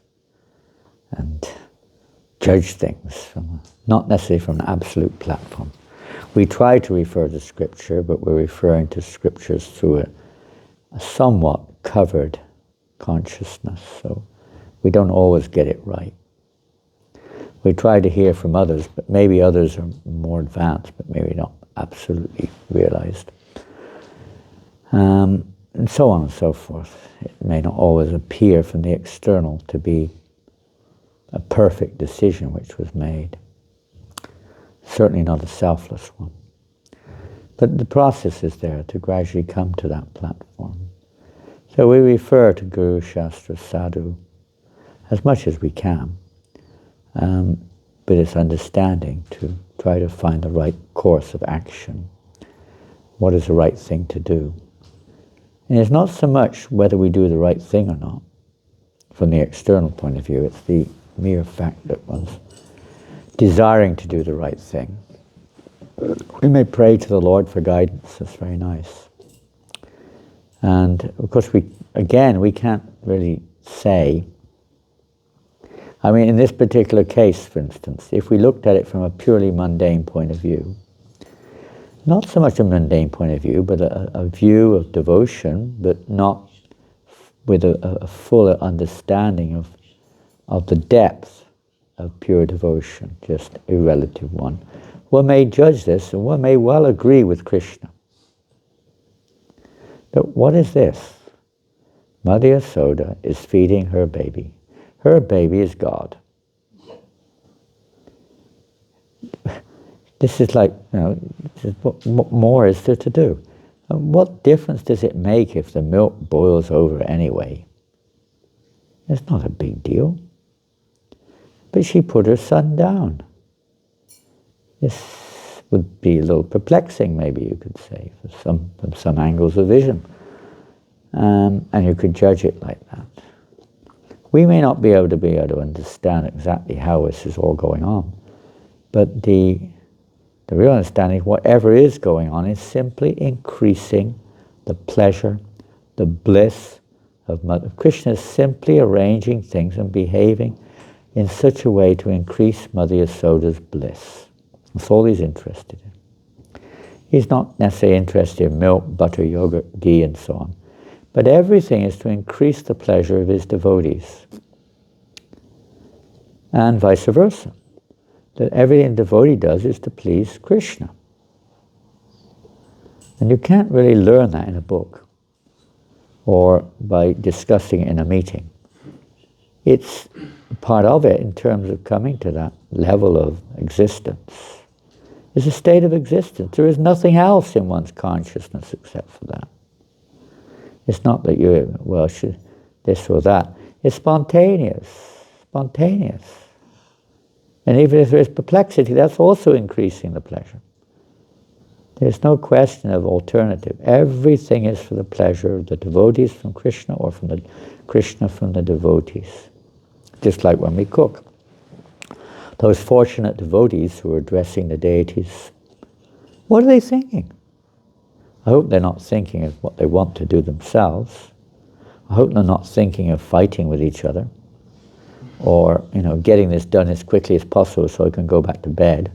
and judge things, not necessarily from an absolute platform. We try to refer to Scripture, but we're referring to Scriptures through a somewhat covered consciousness, so we don't always get it right. We try to hear from others, but maybe others are more advanced, but maybe not absolutely realized. And so on and so forth. It may not always appear from the external to be a perfect decision which was made. Certainly not a selfless one. But the process is there to gradually come to that platform. So we refer to Guru, Shastra, Sadhu as much as we can. But it's understanding to try to find the right course of action. What is the right thing to do? And it's not so much whether we do the right thing or not, from the external point of view. It's the mere fact that one's desiring to do the right thing. We may pray to the Lord for guidance. That's very nice. And of course, we can't really say. I mean, in this particular case, for instance, if we looked at it from a purely mundane point of view, not so much a mundane point of view, but a view of devotion, but not with a fuller understanding of the depth of pure devotion, just a relative one. One may judge this, and one may well agree with Krishna. But what is this? Mother Yasoda is feeding her baby. Her baby is God. This is like, what more is there to do? And what difference does it make if the milk boils over anyway? It's not a big deal. But she put her son down. This would be a little perplexing, maybe you could say, from some angles of vision. And you could judge it like that. We may not be able to understand exactly how this is all going on, but the real understanding of whatever is going on is simply increasing the pleasure, the bliss of Mother. Krishna is simply arranging things and behaving in such a way to increase Mother Yasoda's bliss. That's all he's interested in. He's not necessarily interested in milk, butter, yogurt, ghee, and so on. But everything is to increase the pleasure of his devotees. And vice versa. That everything a devotee does is to please Krishna. And you can't really learn that in a book or by discussing it in a meeting. It's part of it in terms of coming to that level of existence. It's a state of existence. There is nothing else in one's consciousness except for that. It's not that you, well, should this or that. It's spontaneous. Spontaneous. And even if there's perplexity, that's also increasing the pleasure. There's no question of alternative. Everything is for the pleasure of the devotees from Krishna or from the Krishna from the devotees. Just like when we cook. Those fortunate devotees who are addressing the deities, what are they thinking? I hope they're not thinking of what they want to do themselves. I hope they're not thinking of fighting with each other or, getting this done as quickly as possible so I can go back to bed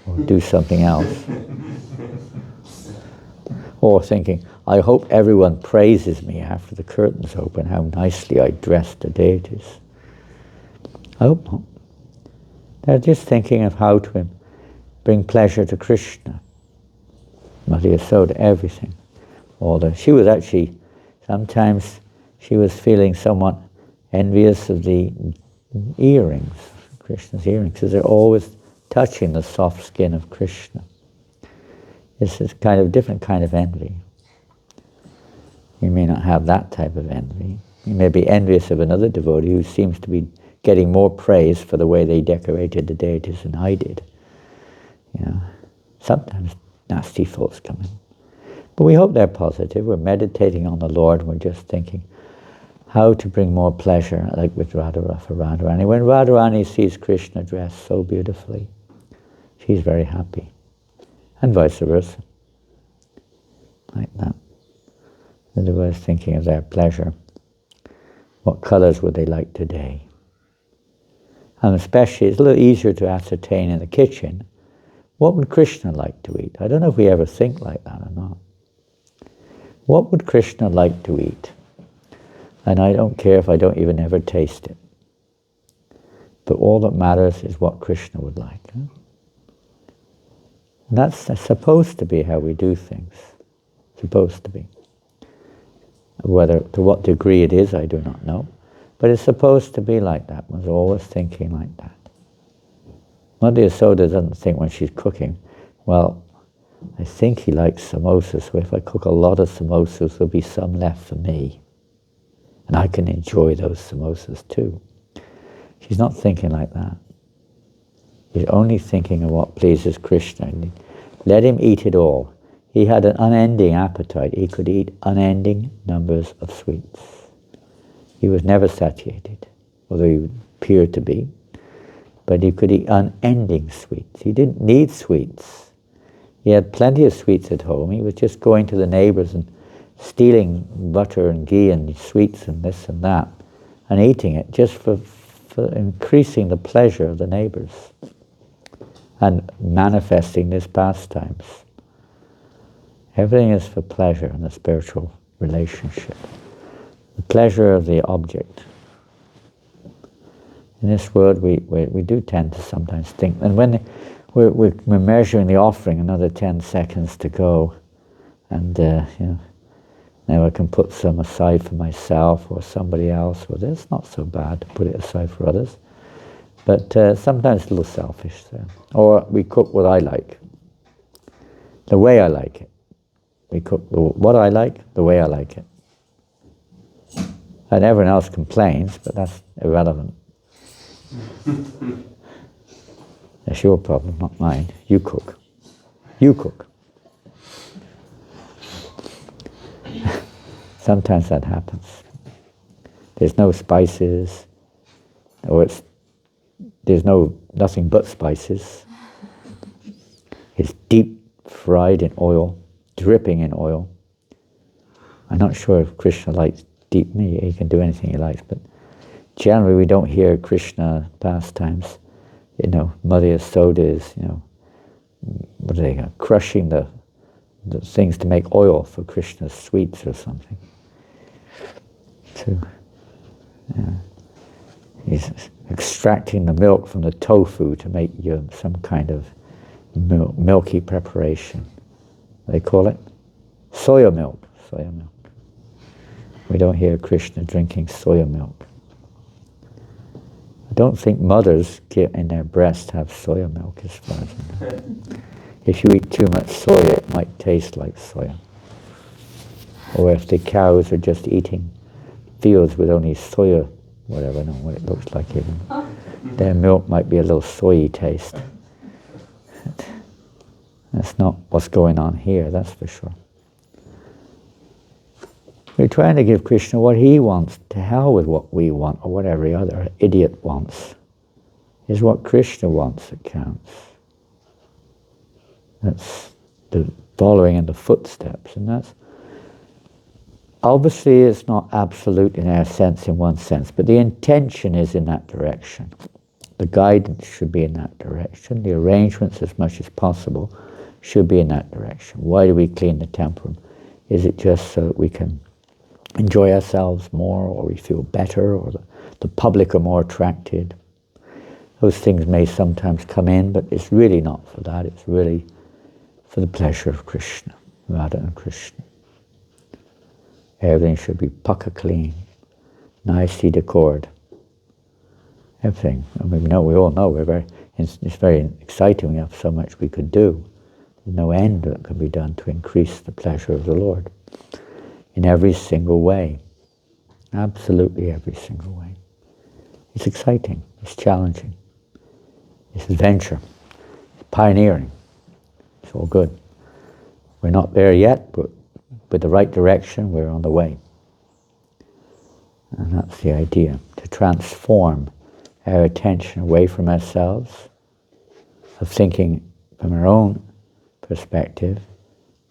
or do something else. Or thinking, I hope everyone praises me after the curtains open, how nicely I dressed the deities. I hope not. They're just thinking of how to bring pleasure to Krishna. Mother Yasoda, everything. She was actually, sometimes she was feeling somewhat envious of the earrings, Krishna's earrings, because they're always touching the soft skin of Krishna. It's a kind of different kind of envy. You may not have that type of envy. You may be envious of another devotee who seems to be getting more praise for the way they decorated the deities than I did. Sometimes nasty thoughts come in. But we hope they're positive. We're meditating on the Lord. We're just thinking how to bring more pleasure, like with Radharani for Radharani. When Radharani sees Krishna dressed so beautifully, she's very happy. And vice versa. Like that. The devotee is thinking of their pleasure. What colors would they like today? And especially, it's a little easier to ascertain in the kitchen, what would Krishna like to eat? I don't know if we ever think like that or not. What would Krishna like to eat? And I don't care if I don't even ever taste it. But all that matters is what Krishna would like. Huh? And that's supposed to be how we do things. Supposed to be. Whether, to what degree it is, I do not know. But it's supposed to be like that. One's always thinking like that. Mother Yasoda doesn't think when she's cooking, well, I think he likes samosas, so if I cook a lot of samosas, there'll be some left for me. And I can enjoy those samosas too. She's not thinking like that. She's only thinking of what pleases Krishna. Let him eat it all. He had an unending appetite. He could eat unending numbers of sweets. He was never satiated, although he would appear to be. But he could eat unending sweets. He didn't need sweets. He had plenty of sweets at home. He was just going to the neighbors and stealing butter and ghee and sweets and this and that, and eating it just for increasing the pleasure of the neighbors and manifesting these pastimes. Everything is for pleasure in the spiritual relationship. The pleasure of the object. In this world, we do tend to sometimes think, and when we're measuring the offering, another 10 seconds to go, and now I can put some aside for myself or somebody else. Well, that's not so bad to put it aside for others, but sometimes it's a little selfish. Or we cook what I like, the way I like it. We cook what I like, the way I like it. And everyone else complains, but that's irrelevant. That's your problem, not mine. You cook. You cook. Sometimes that happens. There's no spices, or there's nothing but spices. It's deep fried in oil, dripping in oil. I'm not sure if Krishna likes deep meat. He can do anything he likes, but generally we don't hear Krishna pastimes. Mother Yasoda is, what are they, crushing the things to make oil for Krishna's sweets or something. So, he's extracting the milk from the tofu to make some kind of milky preparation. They call it soya milk. Soya milk. We don't hear Krishna drinking soya milk. I don't think mothers in their breast have soya milk, as far as I know. If you eat too much soya, it might taste like soya. Or if the cows are just eating fields with only soya, whatever, I don't know what it looks like even. Their milk might be a little soy taste. That's not what's going on here, that's for sure. We're trying to give Krishna what he wants. To hell with what we want or what every other idiot wants. It's what Krishna wants that counts. That's the following in the footsteps, and that's obviously it's not absolute in our sense, in one sense, but the intention is in that direction. The guidance should be in that direction. The arrangements, as much as possible, should be in that direction. Why do we clean the temple? Is it just so that we can enjoy ourselves more, or we feel better, or the public are more attracted? Those things may sometimes come in, but it's really not for that. It's really for the pleasure of Krishna, Radha and Krishna. Everything should be pukka clean, nicely decored. Everything. I mean, we all know it's very exciting. We have so much we could do. There's no end that can be done to increase the pleasure of the Lord in every single way. Absolutely every single way. It's exciting. It's challenging. It's adventure. It's pioneering. It's all good. We're not there yet, but with the right direction, we're on the way. And that's the idea, to transform our attention away from ourselves, of thinking from our own perspective,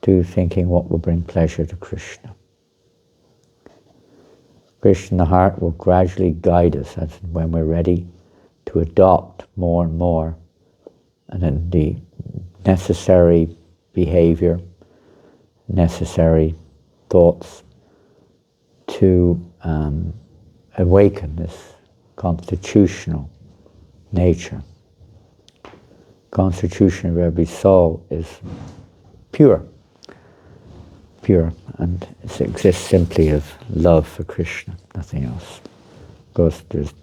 to thinking what will bring pleasure to Krishna. Krishna in the heart will gradually guide us as when we're ready to adopt more and more, and then the necessary behavior, necessary thoughts to awaken this constitutional nature. Constitution of every soul is pure, and it exists simply of love for Krishna, nothing else. Of course, there's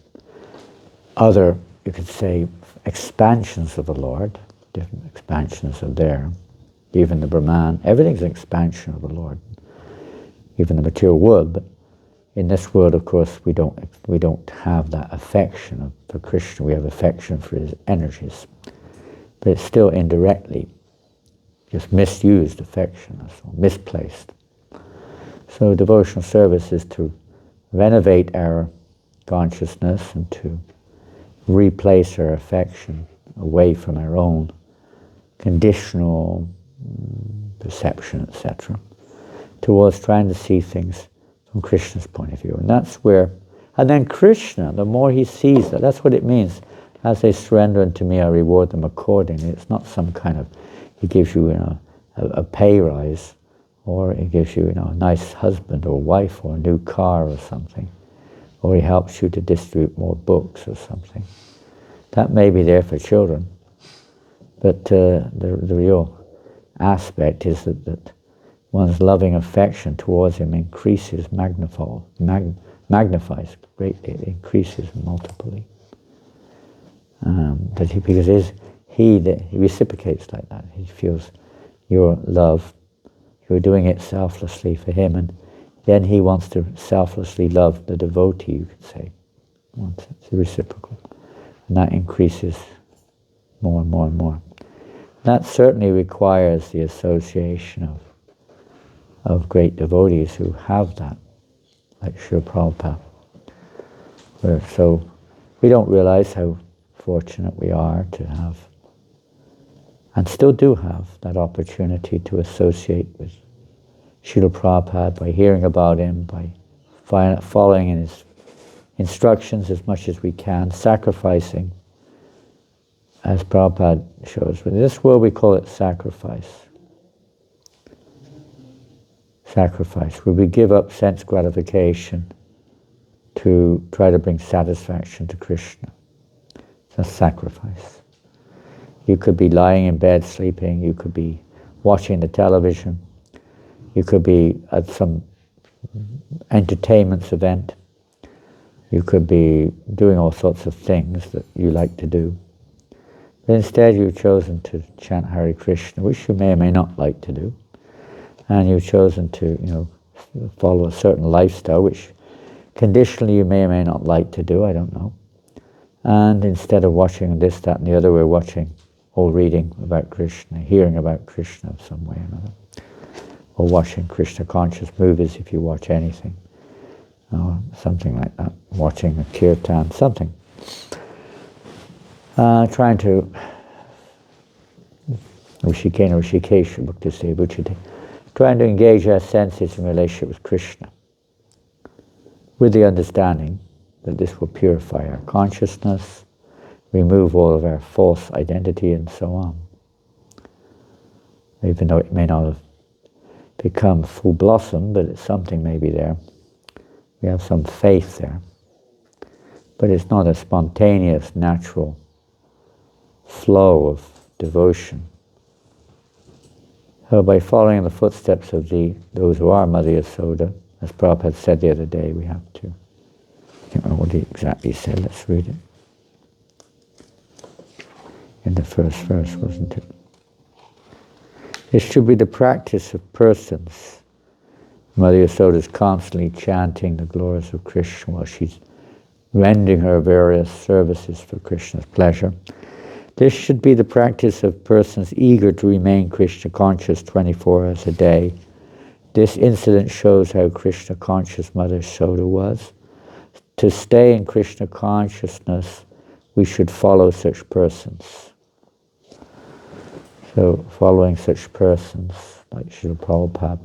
other, you could say, expansions of the Lord. Different expansions are there. Even the Brahman, everything's an expansion of the Lord. Even the material world, but in this world, of course, we don't have that affection for Krishna. We have affection for his energies, but it's still indirectly just misused affection, or misplaced. So devotional service is to renovate our consciousness and to replace our affection away from our own conditional perception, etc., towards trying to see things from Krishna's point of view. And that's where, and then Krishna, the more he sees that's what it means. As they surrender unto me, I reward them accordingly. It's not some kind of, he gives you, a pay rise, or he gives you, a nice husband or wife or a new car or something, or he helps you to distribute more books or something. That may be there for children, but the real aspect is that one's loving affection towards him increases, magnifies greatly, it increases multiply. Because he reciprocates like that. He feels your love, You're doing it selflessly for him, and then he wants to selflessly love the devotee, you could say. It's reciprocal. And that increases more and more and more. That certainly requires the association of great devotees who have that, like Srila Prabhupada. So we don't realize how fortunate we are to have, and still do have, that opportunity to associate with Srila Prabhupada by hearing about him, by following in his instructions as much as we can, sacrificing, as Prabhupada shows. In this world we call it sacrifice. Sacrifice, where we give up sense gratification to try to bring satisfaction to Krishna. It's a sacrifice. You could be lying in bed sleeping, you could be watching the television, you could be at some entertainment event, you could be doing all sorts of things that you like to do. But instead you've chosen to chant Hare Krishna, which you may or may not like to do. And you've chosen to, follow a certain lifestyle, which conditionally you may or may not like to do, I don't know. And instead of watching this, that, and the other, we're watching or reading about Krishna, hearing about Krishna in some way or another. Or watching Krishna conscious movies if you watch anything. Or something like that. Watching a kirtan, something. Trying to Rishikesha Bhakti Buchite. Trying to engage our senses in relationship with Krishna, with the understanding that this will purify our consciousness, remove all of our false identity and so on. Even though it may not have become full blossom, but it's something maybe there. We have some faith there. But it's not a spontaneous, natural flow of devotion. So by following in the footsteps of those who are Mother Yasoda, as Prabhupada said the other day, we have to. I can't remember what he exactly said, let's read it. In the first verse, wasn't it? It should be the practice of persons. Mother Yasoda is constantly chanting the glories of Krishna while she's rendering her various services for Krishna's pleasure. This should be the practice of persons eager to remain Krishna conscious 24 hours a day. This incident shows how Krishna conscious Mother Yasoda was. To stay in Krishna consciousness, we should follow such persons. So, following such persons, like Srila Prabhupada,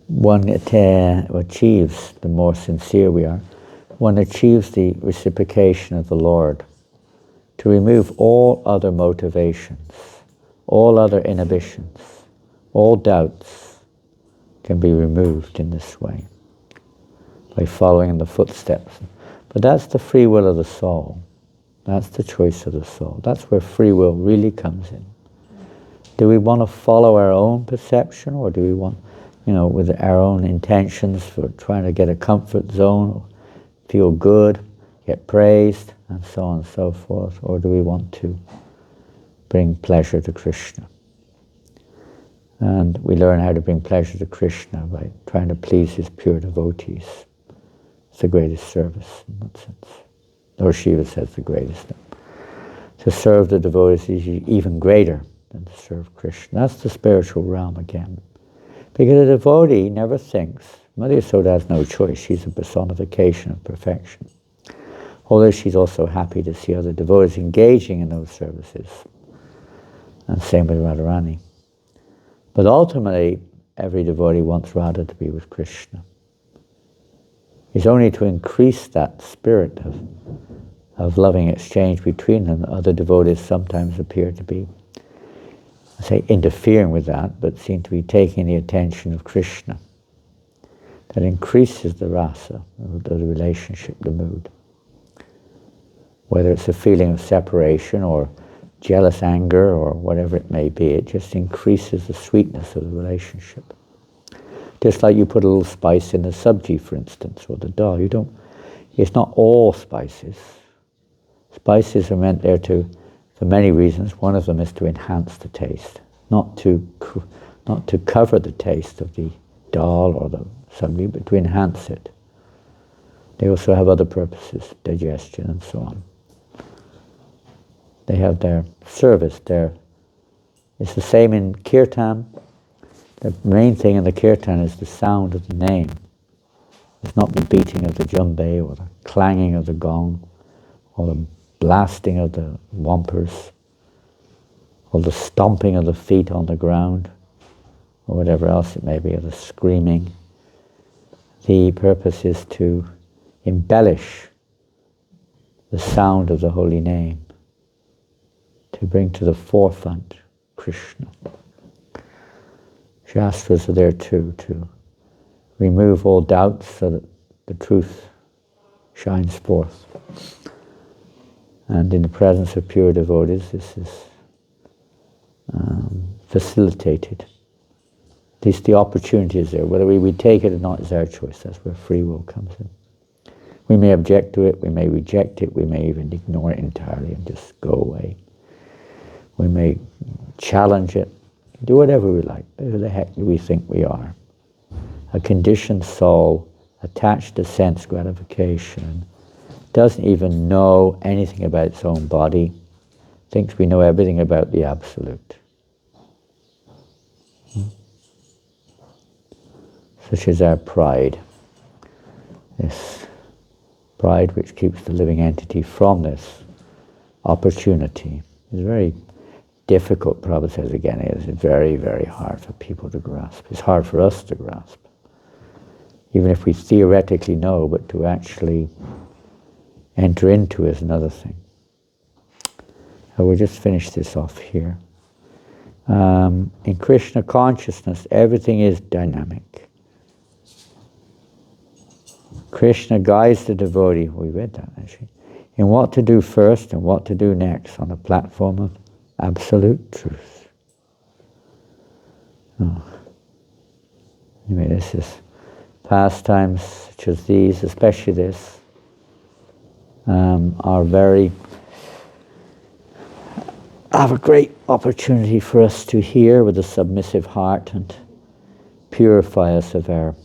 one achieves, the more sincere we are, one achieves the reciprocation of the Lord. To remove all other motivations, all other inhibitions, all doubts can be removed in this way, by following in the footsteps. But that's the free will of the soul. That's the choice of the soul. That's where free will really comes in. Do we want to follow our own perception, or do we want, with our own intentions for trying to get a comfort zone, or feel good, get praised, and so on and so forth, or do we want to bring pleasure to Krishna? And we learn how to bring pleasure to Krishna by trying to please his pure devotees. It's the greatest service in that sense. Lord Shiva says the greatest. To serve the devotees is even greater than to serve Krishna. That's the spiritual realm again. Because a devotee never thinks, Mother Yasoda has no choice, she's a personification of perfection. Although she's also happy to see other devotees engaging in those services. And same with Radharani. But ultimately, every devotee wants Radha to be with Krishna. It's only to increase that spirit of loving exchange between them. Other devotees sometimes appear to be, interfering with that, but seem to be taking the attention of Krishna. That increases the rasa, the relationship, the mood. Whether it's a feeling of separation or jealous anger or whatever it may be, it just increases the sweetness of the relationship. Just like you put a little spice in the sabji, for instance, or the dal. It's not all spices. Spices are meant there for many reasons. One of them is to enhance the taste. not to cover the taste of the dal or the sabzi, but to enhance it. They also have other purposes, digestion and so on. They have their service, it's the same in kirtan. The main thing in the kirtan is the sound of the name. It's not the beating of the djembe or the clanging of the gong or the blasting of the wampers or the stomping of the feet on the ground or whatever else it may be, or the screaming. The purpose is to embellish the sound of the holy name, to bring to the forefront Krishna. Shastras are there too, to remove all doubts so that the truth shines forth. And in the presence of pure devotees, this is facilitated. At least the opportunity is there. Whether we take it or not is our choice. That's where free will comes in. We may object to it, we may reject it, we may even ignore it entirely and just go away. We may challenge it, do whatever we like. Who the heck do we think we are? A conditioned soul attached to sense gratification, doesn't even know anything about its own body, thinks we know everything about the Absolute. Such is our pride. This pride which keeps the living entity from this opportunity is very difficult. Prabhupada says again, it is very, very hard for people to grasp. It's hard for us to grasp. Even if we theoretically know, but to actually enter into is another thing. So we'll just finish this off here. In Krishna consciousness, everything is dynamic. Krishna guides the devotee, we read that actually, in what to do first and what to do next on the platform of absolute truth. Oh. Anyway, this is pastimes such as these, especially this, have a great opportunity for us to hear with a submissive heart and purify us of our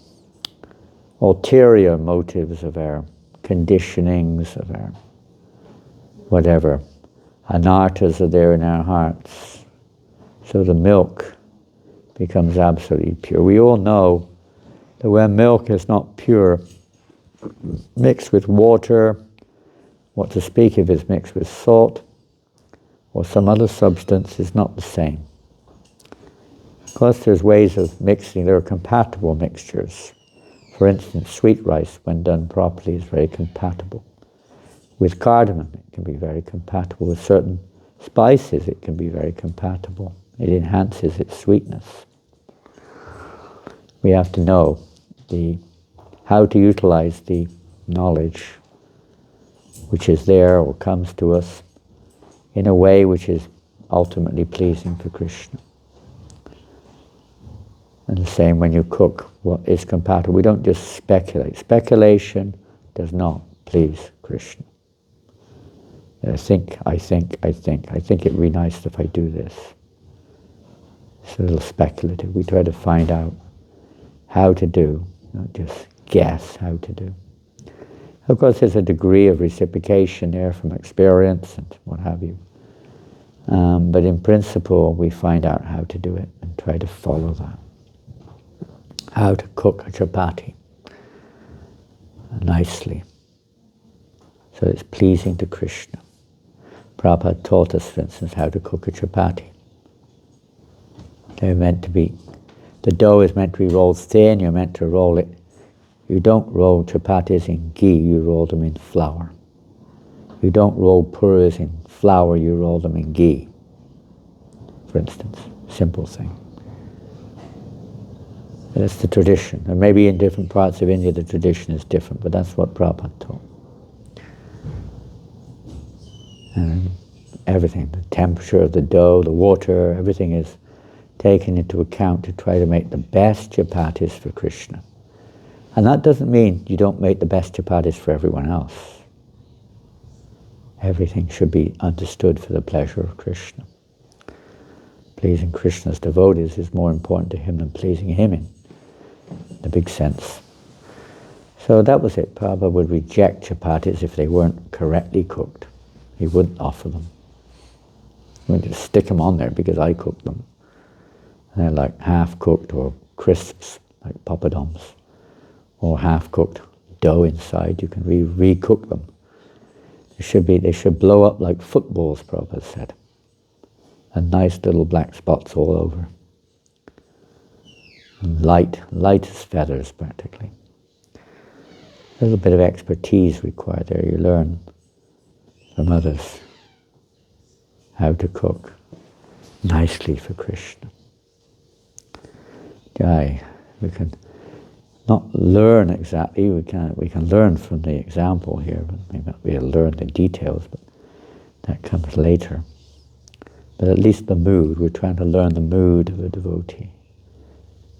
ulterior motives, of our conditionings, of our whatever anarthas are there in our hearts. So the milk becomes absolutely pure. We all know that when milk is not pure, mixed with water, what to speak if it's mixed with salt or some other substance, is not the same. Of course, there's ways of mixing. There are compatible mixtures. For instance, sweet rice, when done properly, is very compatible. With cardamom, it can be very compatible. With certain spices, it can be very compatible. It enhances its sweetness. We have to know how to utilize the knowledge which is there or comes to us in a way which is ultimately pleasing for Krishna. And the same when you cook, what is compatible. We don't just speculate. Speculation does not please Krishna. I think it would be nice if I do this. It's a little speculative. We try to find out how to do, not just guess how to do. Of course, there's a degree of reciprocation there from experience and what have you. But in principle, we find out how to do it and try to follow that. How to cook a chapati nicely, so it's pleasing to Krishna. Prabhupada taught us, for instance, how to cook a chapati. They're meant to be, the dough is meant to be rolled thin, you're meant to roll it. You don't roll chapatis in ghee, you roll them in flour. You don't roll puris in flour, you roll them in ghee. For instance, simple thing. That's the tradition. And maybe in different parts of India the tradition is different, but that's what Prabhupada taught. And everything, the temperature of the dough, the water, everything is taken into account to try to make the best chapatis for Krishna. And that doesn't mean you don't make the best chapatis for everyone else. Everything should be understood for the pleasure of Krishna. pleasing Krishna's devotees is more important to him than pleasing him in the big sense. So that was it. Prabhupada would reject chapatis if they weren't correctly cooked. He wouldn't offer them. He would just stick them on there because I cooked them. And they're like half-cooked or crisps, like papadums, or half-cooked dough inside. You can re-cook them. They should blow up like footballs, Prabhupada said. And nice little black spots all over. And light as feathers, practically. A little bit of expertise required there. You learn from others how to cook nicely for Krishna. Jai. We can not learn exactly. We can learn from the example here, but we may not be able to learn the details. But that comes later. But at least the mood. We're trying to learn the mood of a devotee.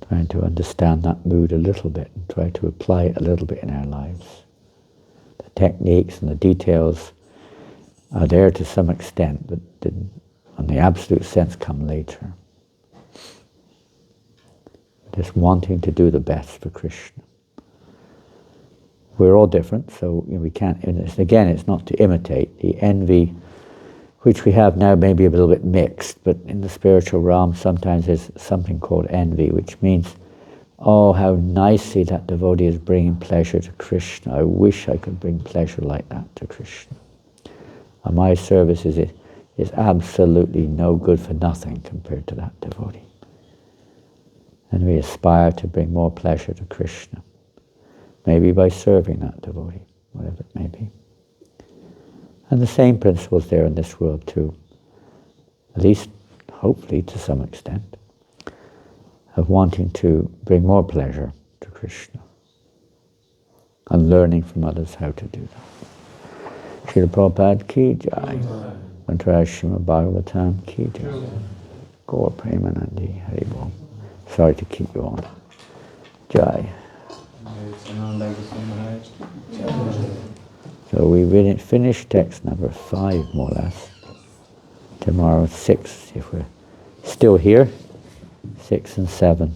Trying to understand that mood a little bit and try to apply it a little bit in our lives. The techniques and the details are there to some extent, but in the absolute sense come later. Just wanting to do the best for Krishna. We're all different, so we can't, again, it's not to imitate. The envy which we have now may be a little bit mixed, but in the spiritual realm sometimes there's something called envy, which means, oh, how nicely that devotee is bringing pleasure to Krishna. I wish I could bring pleasure like that to Krishna. And my service is absolutely no good for nothing compared to that devotee. And we aspire to bring more pleasure to Krishna, maybe by serving that devotee, whatever it may be. And the same principles there in this world too, at least hopefully to some extent, of wanting to bring more pleasure to Krishna and learning from others how to do that. Srila Prabhupada ki jai. Mantraya Srimad Bhagavatam ki jai. Gaur Premanandi Hari Bol. Sorry to keep you on. Jai. So we finished text number 5, more or less. Tomorrow 6, if we're still here. 6 and 7.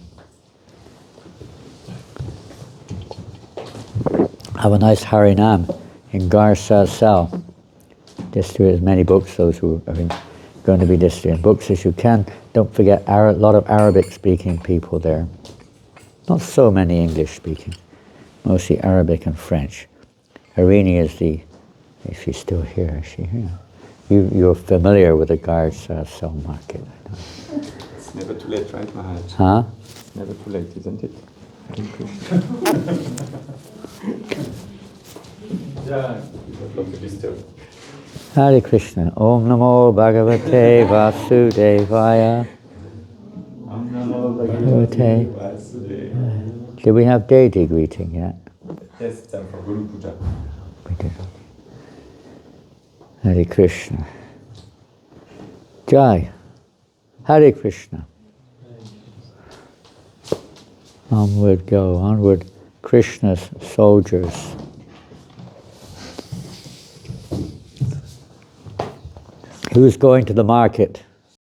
Have a nice Harinam in Garsa Sal. Distribute as many books, those who are going to be distributing books as you can. Don't forget a lot of Arabic-speaking people there. Not so many English-speaking. Mostly Arabic and French. Harini is if she's still here, is she here? You're familiar with the Garsa Sal market, I know. It's never too late, right, Maharaj? Huh? It's never too late, isn't it? Yeah. Not to disturb. Hare Krishna. Om Namo Bhagavate Vasudevaya. Om Namo Bhagavate Vasudevaya. Did we have deity greeting yet? Yes, it's time for Guru Puja. We did. Hare Krishna. Jai. Hare Krishna. Onward go, onward, Krishna's soldiers. Who's going to the market?